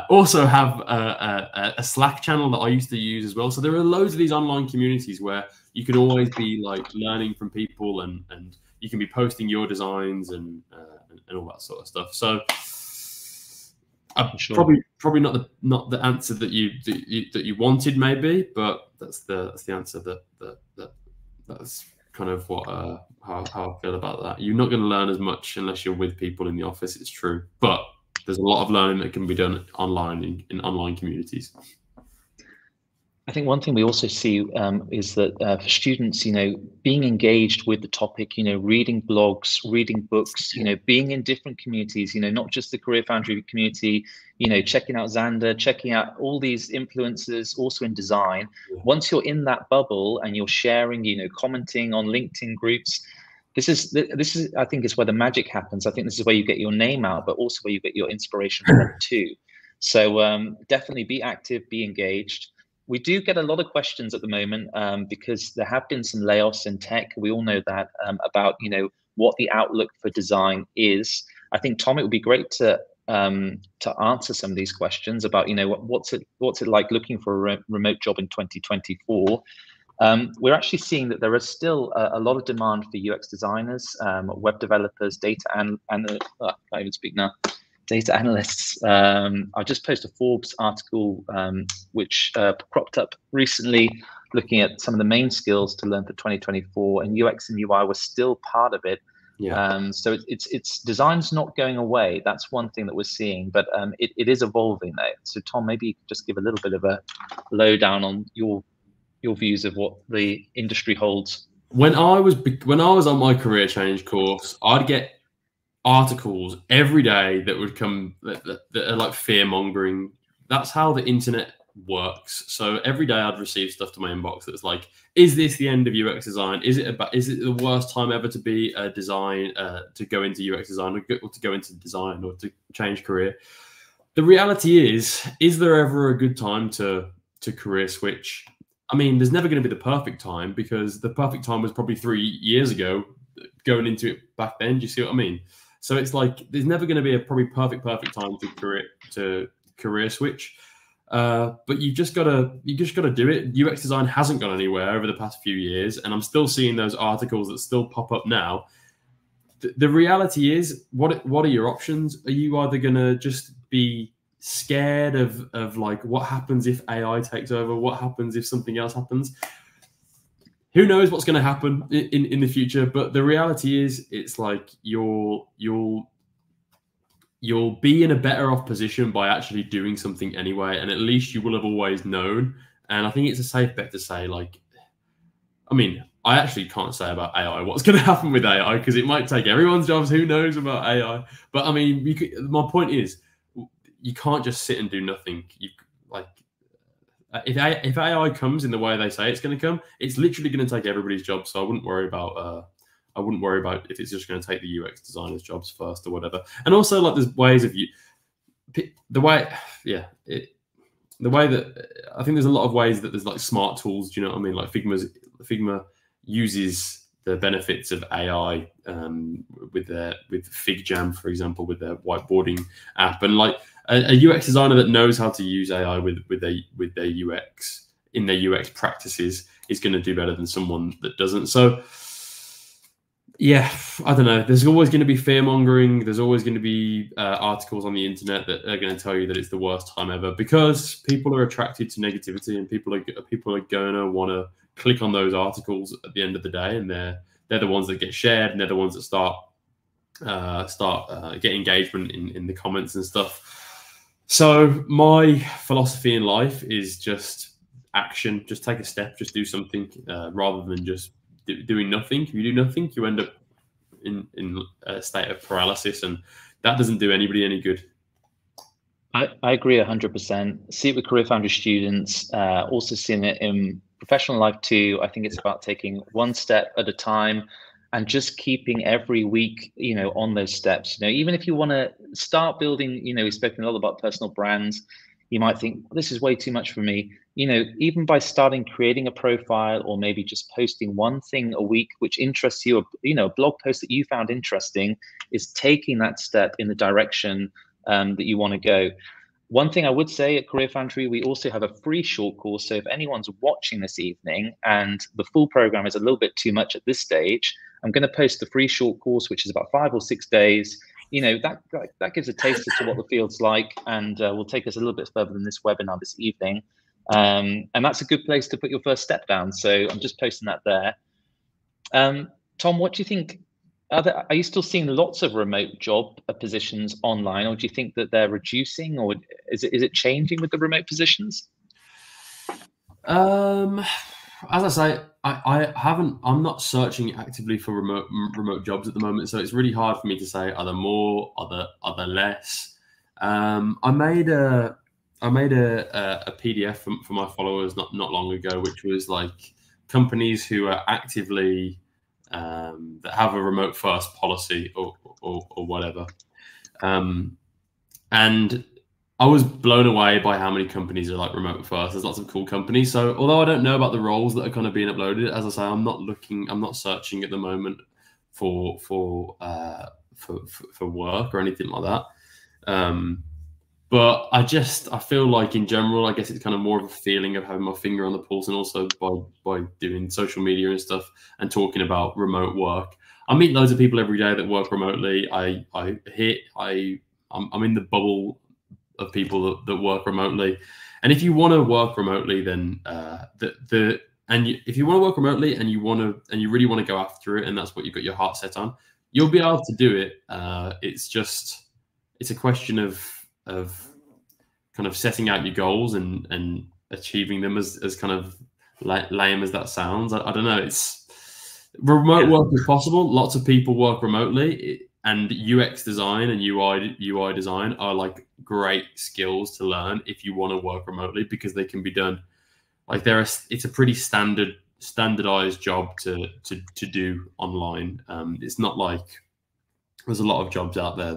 also have a Slack channel that I used to use as well. So there are loads of these online communities where you can always be like learning from people, and you can be posting your designs and all that sort of stuff. So. Sure. Probably not the answer that you wanted, maybe, but that's the answer that's kind of what how I feel about that. You're not going to learn as much unless you're with people in the office. It's true, but there's a lot of learning that can be done online in online communities. I think one thing we also see is that for students, being engaged with the topic, reading blogs, reading books, being in different communities, not just the Career Foundry community, checking out Xander, checking out all these influencers also in design. Yeah. Once you're in that bubble and you're sharing, commenting on LinkedIn groups, this is I think is where the magic happens. I think this is where you get your name out, but also where you get your inspiration from too. So definitely be active, be engaged. We do get a lot of questions at the moment because there have been some layoffs in tech. We all know that about what the outlook for design is. I think, Tom, it would be great to answer some of these questions about what's it like looking for a remote job in 2024. We're actually seeing that there is still a lot of demand for UX designers, web developers, data and I can't even speak now. Data analysts. I just posted a Forbes article which cropped up recently, looking at some of the main skills to learn for 2024, and UX and UI was still part of it. Yeah. So it's design's not going away. That's one thing that we're seeing, but it is evolving though. So Tom, maybe you could just give a little bit of a lowdown on your views of what the industry holds. When I was on my career change course, I'd get articles every day that would come that are like fear mongering. That's how the internet works. So every day I'd receive stuff to my inbox that's like, is this the end of UX design? Is it the worst time ever to be a design, to go into UX design or to go into design or to change career? The reality is there ever a good time to career switch? I mean, there's never going to be the perfect time, because the perfect time was probably 3 years ago going into it back then. Do you see what I mean? So it's like there's never going to be a probably perfect time to career switch. But you just gotta do it. UX design hasn't gone anywhere over the past few years, and I'm still seeing those articles that still pop up now. The reality is, what are your options? Are you either gonna just be scared of like what happens if AI takes over? What happens if something else happens? Who knows what's going to happen in the future? But the reality is, it's like you'll be in a better off position by actually doing something anyway, and at least you will have always known. And I think it's a safe bet to say, like, I mean, I actually can't say about AI what's going to happen with AI because it might take everyone's jobs. Who knows about AI? But I mean, my point is, you can't just sit and do nothing. If AI comes in the way they say it's going to come, it's literally going to take everybody's job. So I wouldn't worry about if it's just going to take the UX designers' jobs first or whatever. And also, like, there's ways of the way that I think there's a lot of ways that there's like smart tools. Do you know what I mean? Like Figma uses the benefits of AI with FigJam, for example, with their whiteboarding app, and like a UX designer that knows how to use AI with their UX in their UX practices is going to do better than someone that doesn't. So yeah, I don't know. There's always going to be fear mongering. There's always going to be articles on the internet that are going to tell you that it's the worst time ever because people are attracted to negativity, and people are going to want to click on those articles at the end of the day, and they're the ones that get shared, and they're the ones that start get engagement in the comments and stuff. So my philosophy in life is just action. Just take a step. Just do something rather than just doing nothing. If you do nothing, you end up in a state of paralysis, and that doesn't do anybody any good. I agree 100%. See it with Career Foundry students, also seeing it in professional life too. I think it's about taking one step at a time and just keeping every week, on those steps. Even if you want to start building, we've spoken a lot about personal brands. You might think, this is way too much for me. Even by starting creating a profile, or maybe just posting one thing a week which interests you, a blog post that you found interesting, is taking that step in the direction that you want to go. One thing I would say at Career Foundry, we also have a free short course. So if anyone's watching this evening and the full program is a little bit too much at this stage, I'm going to post the free short course, which is about 5 or 6 days. That gives a taste as to what the field's like, and will take us a little bit further than this webinar this evening. And that's a good place to put your first step down. So I'm just posting that there. Tom, what do you think? Are you still seeing lots of remote job positions online, or do you think that they're reducing, or is it changing with the remote positions? As I say, I'm not searching actively for remote jobs at the moment, so it's really hard for me to say are there more, are there less. I made a PDF for my followers not long ago, which was like companies who are actively that have a remote first policy or whatever, and I was blown away by how many companies are like remote first. There's lots of cool companies. So although I don't know about the roles that are kind of being uploaded, as I say, I'm not searching at the moment for work or anything like that. But I feel like in general, I guess it's kind of more of a feeling of having my finger on the pulse, and also by doing social media and stuff and talking about remote work. I meet loads of people every day that work remotely. I'm in the bubble of people that work remotely, and if you want to work remotely, then if you want to work remotely and you really want to go after it, and that's what you've got your heart set on, you'll be able to do it. It's a question of kind of setting out your goals and achieving them, as kind of lame as that sounds. I don't know. It's remote work is possible. Lots of people work remotely, and UX design and UI design are like great skills to learn if you want to work remotely, because they can be done like it's a pretty standardized job to do online. It's not like there's a lot of jobs out there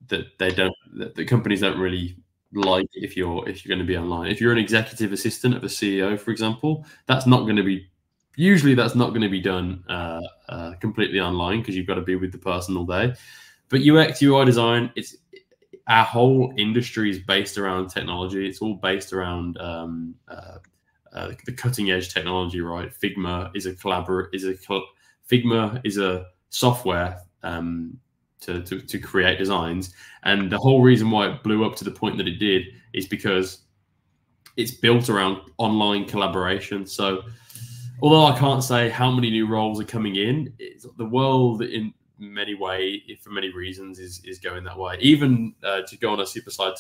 that companies don't really like if you're going to be online. If you're an executive assistant of a CEO, for example, that's not going to be Usually that's not going to be done completely online because you've got to be with the person all day. But UX, UI design, it's our whole industry is based around technology. It's all based around the cutting edge technology, right? Figma is a software to create designs, and the whole reason why it blew up to the point that it did is because it's built around online collaboration. So although I can't say how many new roles are coming in, the world in many ways, for many reasons, is going that way. Even to go on a super side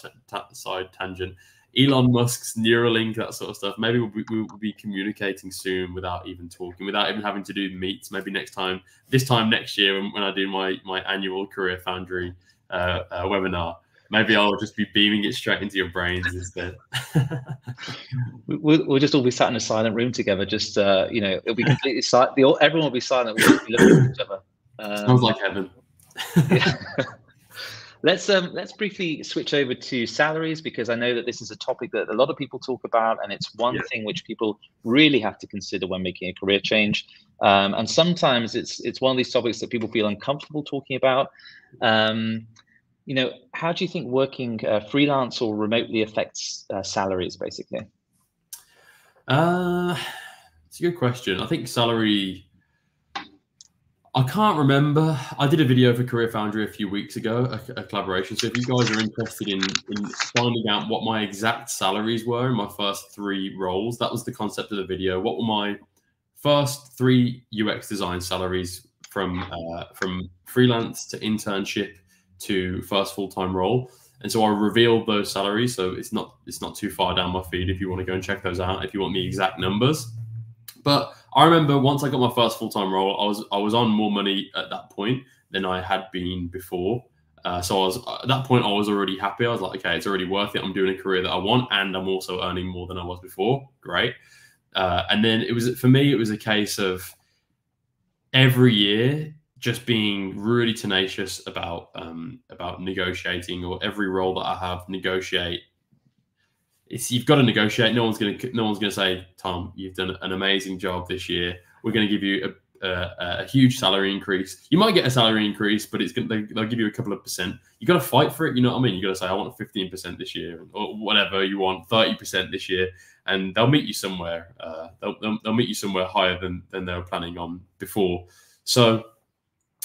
tangent, Elon Musk's Neuralink, that sort of stuff, maybe we'll be communicating soon without even talking, without even having to do meets. Maybe this time next year when I do my annual Career Foundry webinar, maybe I'll just be beaming it straight into your brains instead. We'll just all be sat in a silent room together. Just it'll be completely silent. Everyone will be silent. We'll just be looking at each other. Sounds like heaven. Yeah. Let's briefly switch over to salaries, because I know that this is a topic that a lot of people talk about, and it's one thing which people really have to consider when making a career change. And sometimes it's one of these topics that people feel uncomfortable talking about. How do you think working freelance or remotely affects salaries, basically? It's a good question. I think salary, I can't remember. I did a video for Career Foundry a few weeks ago, a collaboration. So if you guys are interested in finding out what my exact salaries were in my first 3 roles, that was the concept of the video. What were my first 3 UX design salaries from freelance to internship to first full-time role? And so I revealed those salaries. So it's not too far down my feed if you want to go and check those out, if you want the exact numbers. But I remember once I got my first full-time role, I was on more money at that point than I had been before. So at that point, I was already happy. I was like, okay, it's already worth it. I'm doing a career that I want, and I'm also earning more than I was before. Great. And then for me, it was a case of every year just being really tenacious about negotiating, or every role that I have, negotiate. You've got to negotiate. No one's going to say, Tom, you've done an amazing job this year. We're going to give you a huge salary increase. You might get a salary increase, but they'll give you a couple of %. You got to fight for it. You know what I mean? You got to say, I want 15% this year, or whatever you want, 30% this year, and they'll meet you somewhere. They'll meet you somewhere higher than they were planning on before. So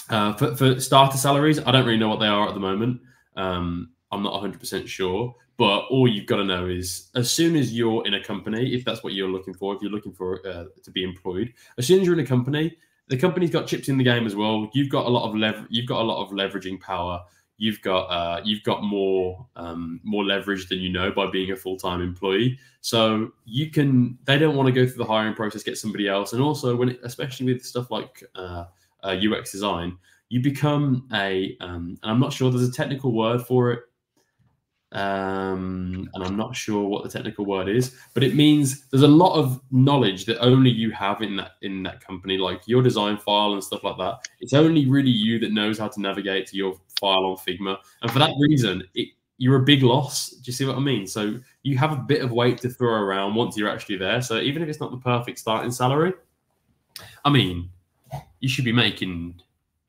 for starter salaries, I don't really know what they are at the moment. I'm not 100% sure. But all you've got to know is, as soon as you're in a company, if that's what you're looking for, if you're looking for to be employed, as soon as you're in a company, the company's got chips in the game as well. You've got a lot of leveraging power. You've got more leverage than you know by being a full-time employee. So they don't want to go through the hiring process, get somebody else, and also especially with stuff like UX design, you become and I'm not sure there's a technical word for it. And I'm not sure what the technical word is, but it means there's a lot of knowledge that only you have in that company, like your design file and stuff like that. It's only really you that knows how to navigate to your file on Figma, and for that reason, you're a big loss. Do you see what I mean? So you have a bit of weight to throw around once you're actually there. So even if it's not the perfect starting salary, I mean, you should be making,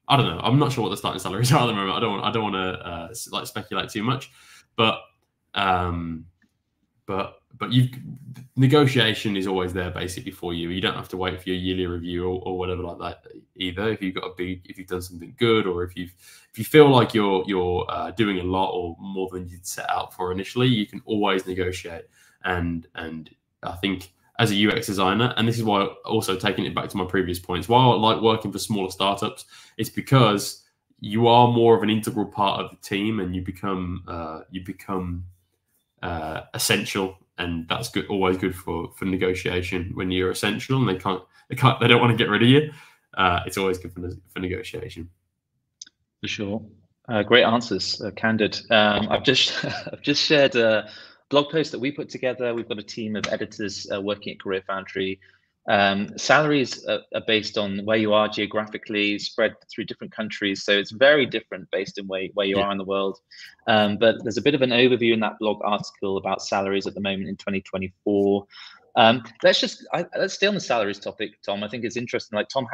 I don't know. I'm not sure what the starting salaries are at the moment. I don't want to speculate too much. But negotiation is always there basically for you. You don't have to wait for your yearly review or whatever like that either. If you've done something good, or if you feel like you're doing a lot or more than you'd set out for initially, you can always negotiate. And I think as a UX designer, and this is why also taking it back to my previous points, why I like working for smaller startups, it's because you are more of an integral part of the team, and you become essential, and that's good. Always good for negotiation when you're essential, and they don't want to get rid of you. It's always good for negotiation. For sure. Great answers, candid. I've just shared a blog post that we put together. We've got a team of editors working at Career Foundry. Salaries are based on where you are geographically, spread through different countries. So it's very different based on where you are in the world. But there's a bit of an overview in that blog article about salaries at the moment in 2024. Let's stay on the salaries topic, Tom. I think it's interesting. Like, Tom,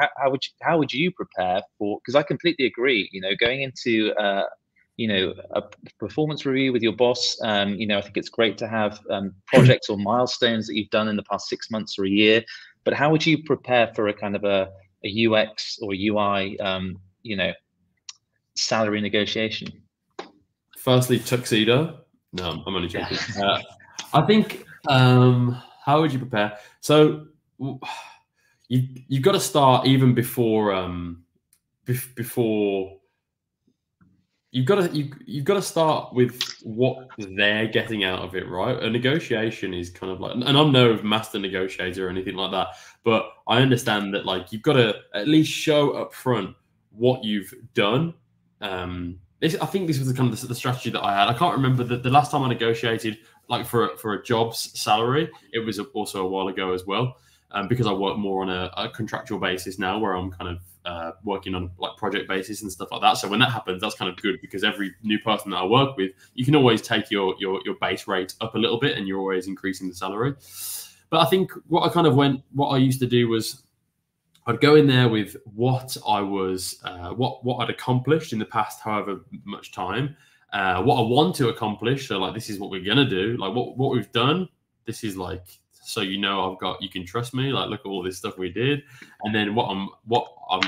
how would you prepare for? Because I completely agree. Going into a performance review with your boss. I think it's great to have projects or milestones that you've done in the past 6 months or a year. But how would you prepare for a kind of a UX or UI, salary negotiation? Firstly, tuxedo. No, I'm only joking. I think, how would you prepare? So you've got to start even before you've got to start with what they're getting out of it, right? A negotiation is kind of like, and I'm no master negotiator or anything like that, but I understand that, like, you've got to at least show up front what you've done. I think this was the kind of the strategy that I had. I can't remember the last time I negotiated, like, for a job's salary. It was also a while ago as well, because I work more on a contractual basis now, where I'm kind of working on like project basis and stuff like that. So when that happens, that's kind of good, because every new person that I work with, you can always take your base rate up a little bit, and you're always increasing the salary. But I think what I used to do was, I'd go in there with what I was, what I'd accomplished in the past, however much time, what I want to accomplish. So, like, this is what we're gonna do. Like, what we've done. This is, like, so you can trust me. Like, look at all this stuff we did, and then what I'm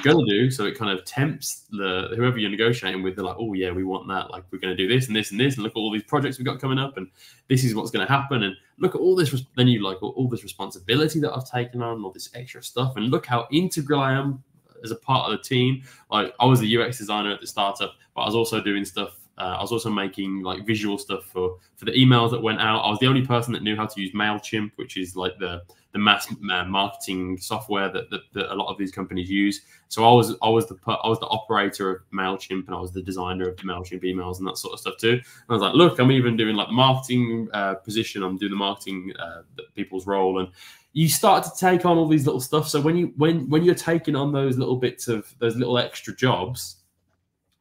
gonna do. So it kind of tempts whoever you're negotiating with. They're like, oh yeah, we want that. Like, we're gonna do this and this and this, and look at all these projects we've got coming up, and this is what's gonna happen. And look at all this. Then you like all this responsibility that I've taken on, all this extra stuff, and look how integral I am as a part of the team. Like, I was the UX designer at the startup, but I was also doing stuff. I was also making, like, visual stuff for the emails that went out. I was the only person that knew how to use MailChimp, which is like the mass marketing software that a lot of these companies use. So I was the operator of MailChimp, and I was the designer of the MailChimp emails and that sort of stuff too. And I was like, look, I'm even doing, like, the marketing position. I'm doing the marketing people's role, and you start to take on all these little stuff. So when you're taking on those little bits of those little extra jobs,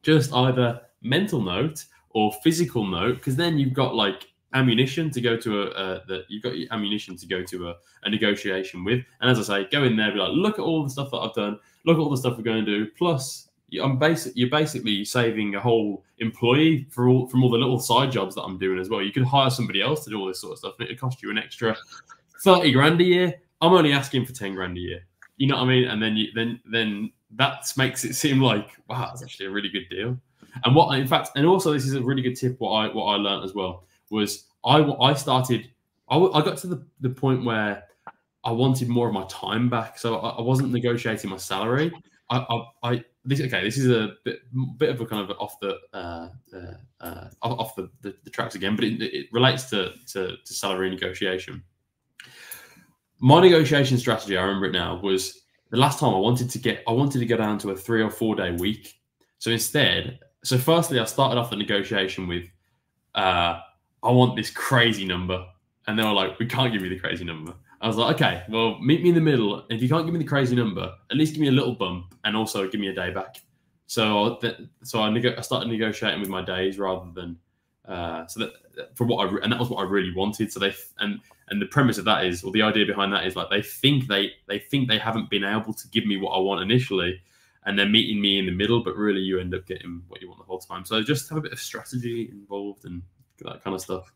just either mental note or physical note, because then you've got, like, ammunition to go to a negotiation with. And as I say, go in there, be like, look at all the stuff that I've done, look at all the stuff we're going to do. Plus, you're basically saving a whole employee from all the little side jobs that I'm doing as well. You could hire somebody else to do all this sort of stuff, and it'd cost you an extra 30 grand a year. I'm only asking for 10 grand a year. You know what I mean? And then that makes it seem like, wow, that's actually a really good deal. And also, this is a really good tip. What I learned as well was I got to the point where I wanted more of my time back. So I wasn't negotiating my salary. This is a bit of a kind of off the tracks again, but it relates to salary negotiation. My negotiation strategy, I remember it now, was the last time I wanted to go down to a 3 or 4 day week. So firstly, I started off the negotiation with, I want this crazy number. And they were like, we can't give you the crazy number. I was like, okay, well, meet me in the middle. If you can't give me the crazy number, at least give me a little bump, and also give me a day back. So I started negotiating with my days rather than, and that was what I really wanted. So and the premise of that is, or the idea behind that is, like, they think they haven't been able to give me what I want initially, and they're meeting me in the middle, but really you end up getting what you want the whole time. So just have a bit of strategy involved and that kind of stuff.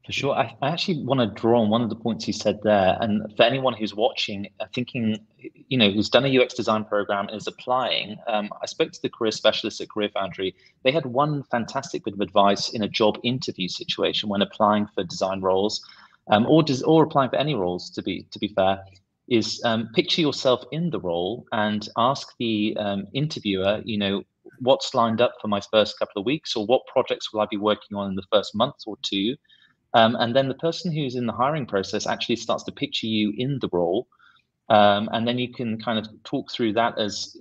For sure. I actually want to draw on one of the points you said there. And for anyone who's watching, thinking, who's done a UX design program and is applying, I spoke to the career specialists at Career Foundry. They had one fantastic bit of advice in a job interview situation when applying for design roles, or applying for any roles, to be fair, is picture yourself in the role and ask the interviewer, what's lined up for my first couple of weeks, or what projects will I be working on in the first month or two. And then the person who's in the hiring process actually starts to picture you in the role. And then you can kind of talk through that as,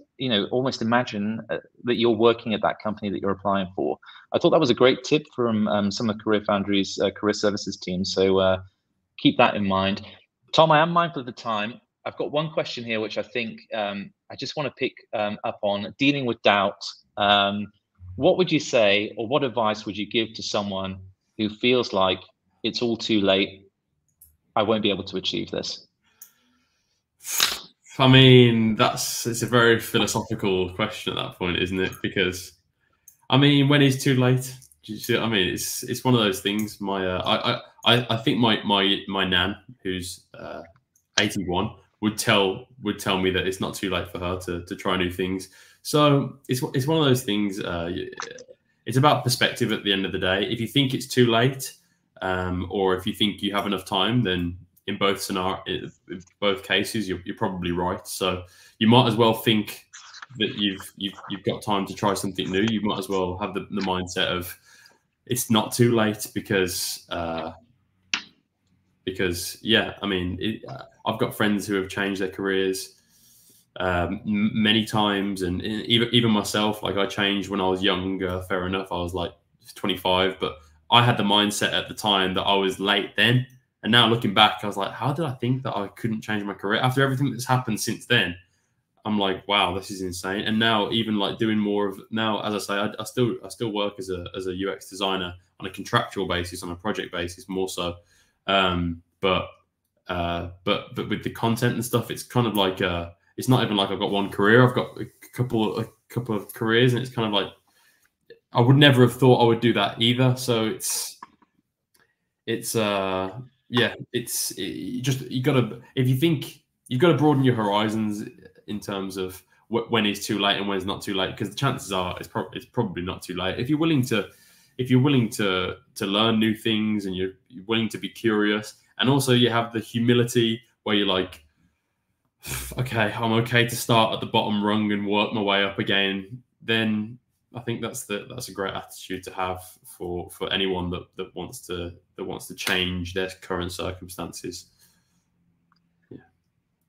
almost imagine that you're working at that company that you're applying for. I thought that was a great tip from some of Career Foundry's career services team. So keep that in mind. Tom, I am mindful of the time. I've got one question here, which I think I just want to pick up on, dealing with doubt. What would you say, or what advice would you give to someone who feels like it's all too late? I won't be able to achieve this? I mean, it's a very philosophical question at that point, isn't it? Because I mean, when is too late? Do you see what I mean? It's one of those things. I think my nan, who's 81, would tell me that it's not too late for her to try new things. So it's one of those things. It's about perspective at the end of the day. If you think it's too late, or if you think you have enough time, then in both cases, you're probably right. So you might as well think that you've got time to try something new. You might as well have the mindset of it's not too late because yeah, I mean, I've got friends who have changed their careers many times, and even myself, like I changed when I was younger. Fair enough, I was like 25, but I had the mindset at the time that I was late then. And now looking back, I was like, how did I think that I couldn't change my career after everything that's happened since then? I'm like, wow, this is insane. And now even like doing more of now, as I say, I still work as a UX designer on a contractual basis, on a project basis more so. But with the content and stuff, it's kind of like it's not even like I've got one career. I've got a couple of careers, and it's kind of like I would never have thought I would do that either. So you gotta, if you think, you've got to broaden your horizons in terms of when it's too late and when it's not too late, because the chances are it's probably not too late if you're willing to learn new things, and you're willing to be curious, and also you have the humility where you're like, okay, I'm okay to start at the bottom rung and work my way up again. Then I think that's a great attitude to have for anyone that wants to change their current circumstances. Yeah.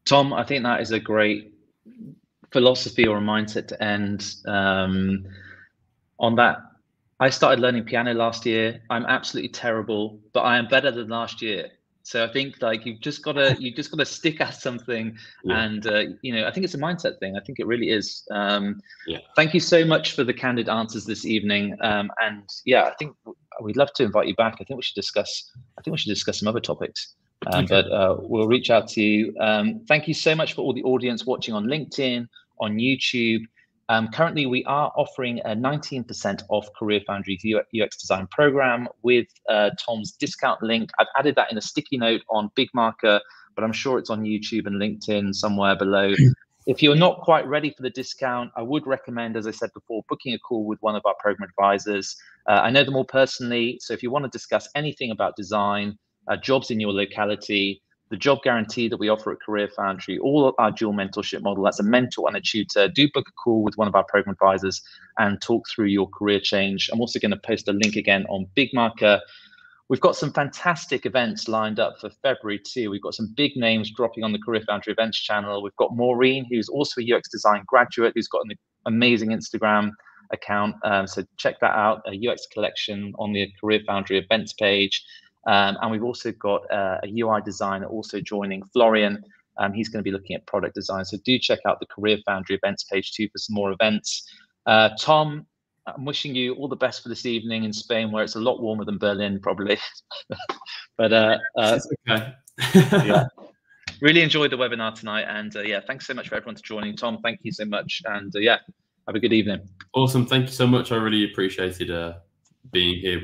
Tom, I think that is a great philosophy or a mindset to end on that. I started learning piano last year. I'm absolutely terrible, but I am better than last year. So I think like you've just gotta stick at something, Yeah. and I think it's a mindset thing. I think it really is. Yeah. Thank you so much for the candid answers this evening. And yeah, I think we'd love to invite you back. I think we should discuss some other topics. Okay. But we'll reach out to you. Thank you so much for all the audience watching on LinkedIn, on YouTube. Currently, we are offering a 19% off Career Foundry's UX design program with Tom's discount link. I've added that in a sticky note on Big Marker, but I'm sure it's on YouTube and LinkedIn somewhere below. If you're not quite ready for the discount, I would recommend, as I said before, booking a call with one of our program advisors. I know them all personally, so if you want to discuss anything about design, jobs in your locality, the job guarantee that we offer at Career Foundry, all our dual mentorship model, that's a mentor and a tutor, do book a call with one of our program advisors and talk through your career change. I'm also going to post a link again on Big Marker. We've got some fantastic events lined up for February too. We've got some big names dropping on the Career Foundry events channel. We've got Maureen, who's also a UX design graduate, who's got an amazing Instagram account. So check that out, a UX collection on the Career Foundry events page. And we've also got a UI designer also joining, Florian. He's going to be looking at product design. So do check out the Career Foundry events page too for some more events. Tom, I'm wishing you all the best for this evening in Spain, where it's a lot warmer than Berlin, probably. But It's okay. yeah, really enjoyed the webinar tonight. And yeah, thanks so much for everyone for joining. Tom, thank you so much. And yeah, have a good evening. Awesome. Thank you so much. I really appreciated being here with